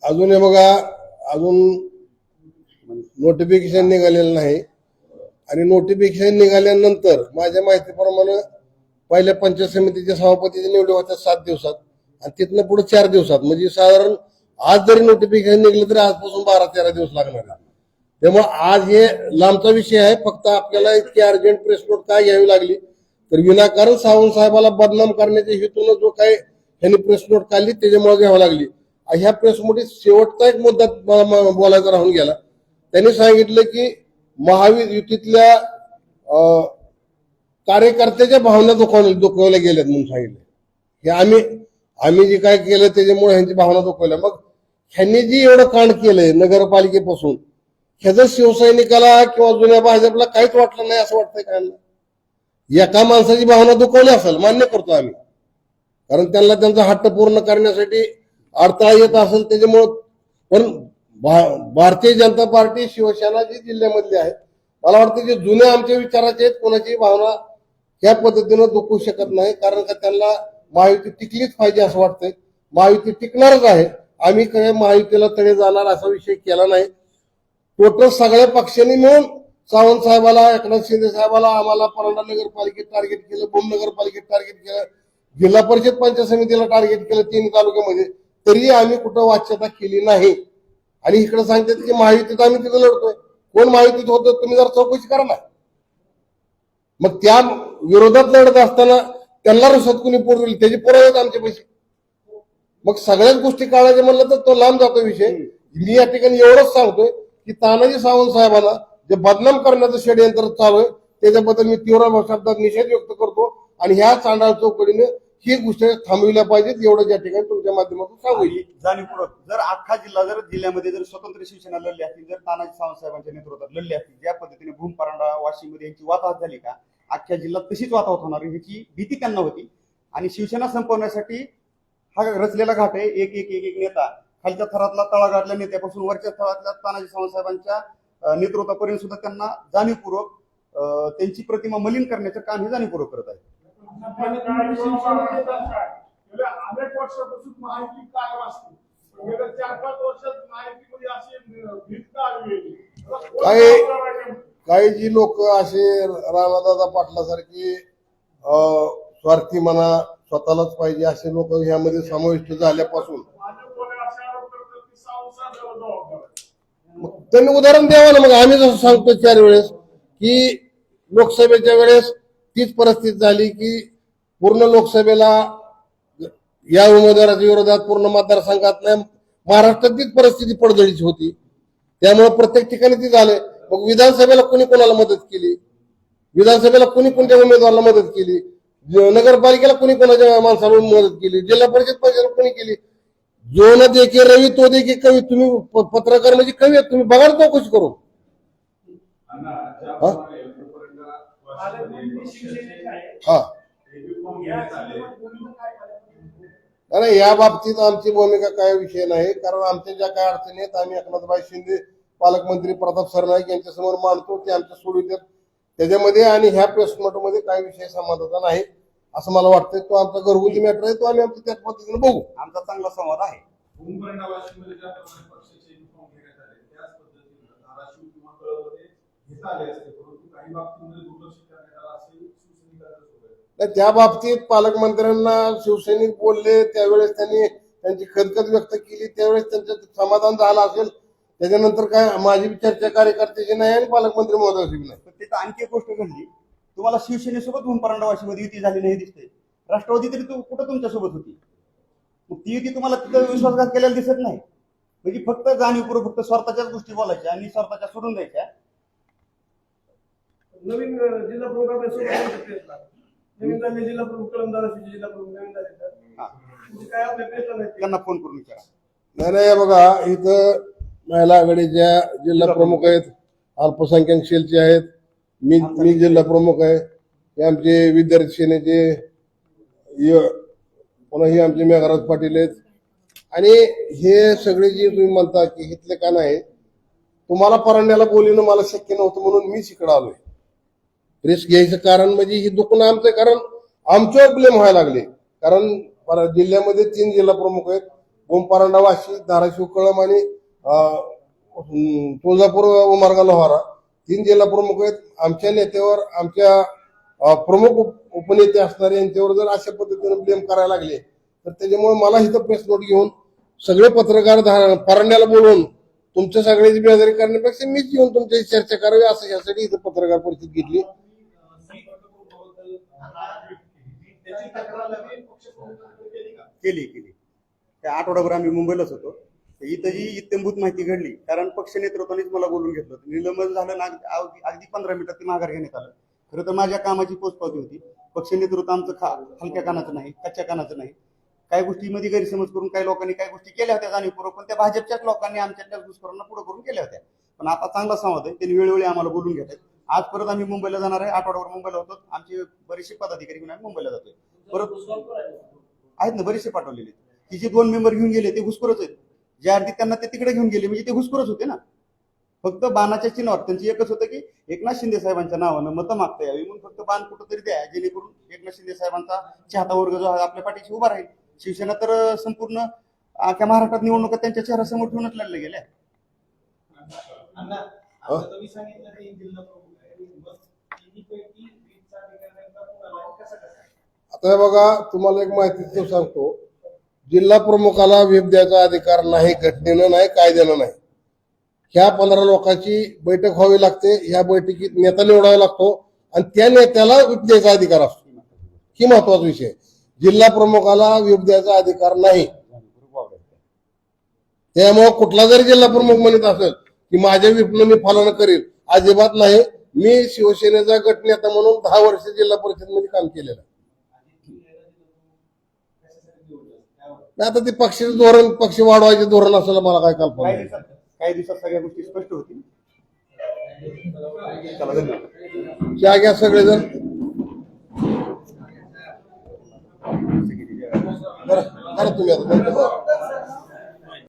अजून हे बघा, अजून नोटिफिकेशन निघालेलं नाही आणि नोटिफिकेशन निघाल्यानंतर माझ्या माहितीप्रमाणे पहिल्या पंचायत समितीच्या सभापतीची निवड होत्या 7 दिवसात आणि तिथनं पुढे 4 दिवसात. म्हणजे साधारण आज जरी नोटिफिकेशन निघलं तरी आजपासून 12-13 दिवस लागणार आहे. त्यामुळे आज हे लांबचा विषय आहे. फक्त आपल्याला इतकी अर्जंट प्रेस नोट काय घ्यावी लागली तर विनाकारण सावंत साहेबाला बदनाम करण्याच्या हेतून जो काही त्यांनी प्रेस नोट काढली त्याच्यामुळे घ्यावी लागली. ह्या प्रेस नोटीस शेवटचा एक मुद्दा बोलायचा राहून गेला. त्यांनी सांगितलं की महायुतीतल्या कार्यकर्त्याच्या भावना दुखवल्या गेल्यात म्हणून सांगितलं. हे आम्ही जे काय केलं त्याच्यामुळे ह्यांची भावना दुखवल्या. मग ह्यांनी जी एवढं कांड केलंय नगरपालिकेपासून, ह्याचं शिवसैनिकाला किंवा जुन्या भाजपला काहीच वाटलं नाही असं वाटतंय का? एका माणसाची भावना दुखवली असेल, मान्य करतो आम्ही, कारण त्यांना त्यांचा हट्ट पूर्ण करण्यासाठी अडथळा येत असेल त्याच्यामुळं. पण भारतीय जनता पार्टी शिवसेना जी जिल्ह्यामधली आहे, मला वाटतं जे जुने आमच्या विचाराचे आहेत कोणाची भावना ह्या पद्धतीनं दुखवू शकत नाही. कारण का त्यांना महायुती टिकलीच पाहिजे असं वाटतंय. महायुती टिकणारच आहे. आम्ही काही महायुतीला तडे जाणार असा विषय केला नाही. टोटल सगळ्या पक्षांनी मिळून सावंत साहेबाला, एकनाथ शिंदे साहेबाला, आम्हाला परंडा नगरपालिकेत टार्गेट केलं, भूम नगरपालिकेत टार्गेट केलं, जिल्हा परिषद पंचायत समितीला टार्गेट केलं 3 तालुक्यामध्ये, तरी आम्ही कुठं वाच्यता केली नाही. आणि इकडे सांगतात की महायुतीत आम्ही तिथं लढतोय. कोण महायुतीत होतं तुम्ही जर चौकशी करा ना. मग त्या विरोधात लढत असताना त्यांना रसद कुणी पुरवली त्याची पुरावे आमचे पैसे. मग सगळ्याच गोष्टी काढायचे म्हणलं तर तो लांब जातो विषय. मी या ठिकाणी एवढंच सांगतोय की तानाजी सावंत साहेबांना जे बदनाम करण्याचं षडयंत्र चालू आहे त्याच्याबद्दल मी तीव्र शब्दात निषेध व्यक्त करतो आणि ह्या चांडाळ चौकडीने ही गोष्ट थांबविल्या पाहिजेत. एवढं या ठिकाणी तुमच्या माध्यमातून सांगू. जाणीवपूर्वक जर अख्खा जिल्ह्यामध्ये जर स्वतंत्र शिवसेना लढली असतील, जर तानाजी सावंत साहेबांच्या नेतृत्वात लढली असतील, ज्या पद्धतीने भूम, परांडा, वाशीमध्ये यांची वाताहत झाली का, अख्ख्या जिल्ह्यात तशीच वाताहत होणार ह्याची भीती त्यांना होती. आणि शिवसेना संपवण्यासाठी हा रचलेला घाट आहे. एक एक एक एक नेता खालच्या थरातला तळागाळातल्या नेत्यापासून वरच्या थरातल्या तानाजी सावंत साहेबांच्या नेतृत्वापर्यंत सुद्धा त्यांना जाणीवपूर्वक त्यांची प्रतिमा मलिन करण्याचं काम हे जाणीवपूर्वक करत आहे. अनेक वर्षापासून माहिती कायम असते. गेल्या 4-5 वर्षात माहितीमध्ये अशी भीत का आली? काही जी लोक असे राणादादा पाटलासारखी स्वार्थी म्हणा, स्वतःलाच पाहिजे असे लोक ह्यामध्ये समाविष्ट झाल्यापासून त्यांनी उदाहरण द्यावं ना. मग आम्ही जसं सांगतो 4 वेळेस की लोकसभेच्या वेळेस तीच परिस्थिती झाली की पूर्ण लोकसभेला या उमेदवाराच्या विरोधात पूर्ण मतदारसंघात नाही, महाराष्ट्रात तीच परिस्थिती पडझडीची होती. त्यामुळे प्रत्येक ठिकाणी ती झाले. मग विधानसभेला कोणी कोणाला मदत केली, विधानसभेला कोणी कोणत्या उमेदवाराला मदत केली, नगरपालिकेला कोणी कोणाच्या माणसाला मदत केली, जिल्हा परिषद परिषदेला कोणी केली. जो न देखे रवी तो देखे कवी. तुम्ही पत्रकार म्हणजे कवी आहेत, तुम्ही बघा चौकशी करून. नाही या बाबतीत आमची भूमिका काय विषय नाही. कारण आमच्या ज्या काय अडचणी आहेत आम्ही एकनाथभाई शिंदे, पालकमंत्री प्रताप सरनाईक यांच्या समोर मांडतो, ते आमच्या सोडवितात त्याच्यामध्ये. आणि ह्या प्रेस नोटमध्ये काय विषय संवादाचा नाही असं मला वाटतंय. तो आमचा घरगुती मॅटर आहे, तो आम्ही आमच्या त्याच पद्धतीने बघू. आमचा चांगला संवाद आहे. त्या बाबतीत पालकमंत्र्यांना शिवसैनिक बोलले त्यावेळेस त्यांनी त्यांची खदखद व्यक्त केली, त्यावेळेस त्यांचं समाधान झालं असेल. त्याच्यानंतर काय माझी चर्चा कार्यकर्त्याची नाही आणि पालकमंत्री महोदयाची नाही. तिथं आणखी एक गोष्ट घडली, तुम्हाला शिवसेनेसोबत भूम, परांडा, वाशीमध्ये युती झाली नाही दिसते. राष्ट्रवादी तरी कुठं तुमच्यासोबत होती. मग ती युती तुम्हाला तिथं विश्वासघात केलेला दिसत नाही. म्हणजे फक्त जाणीवपूर्वक फक्त स्वार्थाच्याच गोष्टी बोलायच्या आणि स्वार्थाच्या सोडून द्यायच्या. नवीन जिल्हा प्रमुख नवीन झाले जिल्हा प्रमुख कलमदार जिल्हा प्रमुख नवीन झाले. त्यांना फोन करून विचारा. नाही नाही, बघा इथं महिला आघाडीच्या जिल्हा प्रमुख आहेत, अल्पसंख्याक सेलचे आहेत, मी जिल्हा प्रमुख आहे, हे आमचे विद्यार्थी सेनेचे पुन्हा ही आमचे मेघराज पाटील आहेत. आणि हे सगळे जे तुम्ही म्हणता की इथले का नाही, तुम्हाला परांड्याला बोलणं मला शक्य नव्हतं म्हणून मीच इकडे आलोय. रिस्क घ्यायचं कारण म्हणजे ही दुखणं आमचं, कारण आमच्यावर ब्लेम व्हायला लागले. कारण जिल्ह्यामध्ये 3 जिल्हा प्रमुख आहेत, बोमपरांडा, वाशी, धाराशिव, कळम आणि तुळजापूर, उमरगा, लोहारा 3 जिल्हा प्रमुख आहेत. आमच्या नेत्यावर, आमच्या प्रमुख उपनेते असणारे यांच्यावर जर अशा पद्धतीने ब्लेम करायला लागले तर त्याच्यामुळे मला इथं प्रेस नोट घेऊन सगळे पत्रकार परांड्याला बोलवून तुमच्या सगळ्याची बेजारी करण्यापेक्षा मीच येऊन तुमच्याशी चर्चा करावी असं यासाठी इथं पत्रकार परिषद घेतली. केली त्या आठवड्याभर आम्ही मुंबईलाच होतो. इथं जी इत्यंभूत माहिती घडली, कारण पक्ष नेतृत्वानेच मला बोलून घेतलं होतं. निलंबन झालं ना, अगदी 15 मिनिटात ते माघार घेण्यात आलं. खरं तर माझ्या कामाची पोचपावती होती. पक्ष नेतृत्व आमचं हलक्या कानाचं नाही, कच्च्या कानाचं नाही. काही गोष्टीमध्ये गैरसमज करून काही लोकांनी काही गोष्टी केल्या होत्या जाणीवपूर्वक, पण त्या भाजपच्याच लोकांनी आमच्या घुसखोरांना पुढे करून केल्या होत्या. पण आता चांगला संवाद आहे, त्यांनी वेळोवेळी आम्हाला बोलून घेतात. आज परत आम्ही मुंबईला जाणार आहे, आठवड्यावर मुंबईला होतो. आमचे बरेचसे पदाधिकारी घेऊन आम्ही मुंबईला जातोय. परत आहेत ना, बरेचसे पाठवलेले. की जे 2 मेंबर घेऊन गेले ते घुसखोरच आहेत. ज्या अर्थी त्यांना ते तिकडे घेऊन गेले म्हणजे ते घुसखोरच होते ना. फक्त बाणाच्या चिन्हावर त्यांची एकच होतं की एकनाथ शिंदे साहेबांच्या नावानं मतं मागता यावी म्हणून फक्त बाण कुठंतरी द्या, जेणेकरून एकनाथ शिंदे साहेबांचा चाहता वर्ग जो आहे आपल्या पाठीशी उभा राहील. शिवसेना तर संपूर्ण अख्ख्या महाराष्ट्रात निवडणुका त्यांच्या चेहऱ्यासमोर ठेवूनच लढल्या गेल्या. तुम्ही सांगितलं ते जिल्हा प्रमुख आहे, मग तिन्हीपैकी वीजचा अधिकार नेमका कोणाला आहे, कसा आता हे बघा, तुम्हाला एक माहिती सांगतो. जिल्हा प्रमुखाला व्हीप द्यायचा अधिकार नाही, घटनेनं नाही, कायद्यानं नाही. ह्या 15 लोकांची बैठक व्हावी लागते. ह्या बैठकीत नेता निवडावा लागतो आणि त्या नेत्याला व्हीप द्यायचा अधिकार असतो. ही महत्वाचा विषय. जिल्हा प्रमुखाला व्हीप द्यायचा अधिकार नाही. त्यामुळे कुठला जरी जिल्हा प्रमुख म्हणत असेल की माझ्या व्हीपनं मी फलानं करेल, अजिबात नाही. मी शिवसेनेचा गट नेता म्हणून 10 वर्ष जिल्हा परिषदमध्ये काम केलेलं आहे. आता ते पक्षाचं धोरण, पक्ष वाढवायचे धोरण असेल मला काय कल्पना नाही. काही दिवसात सगळ्या गोष्टी स्पष्ट होतील. चला, धन्यवाद. चहा घ्या सगळेजण. करा तुम्ही आता.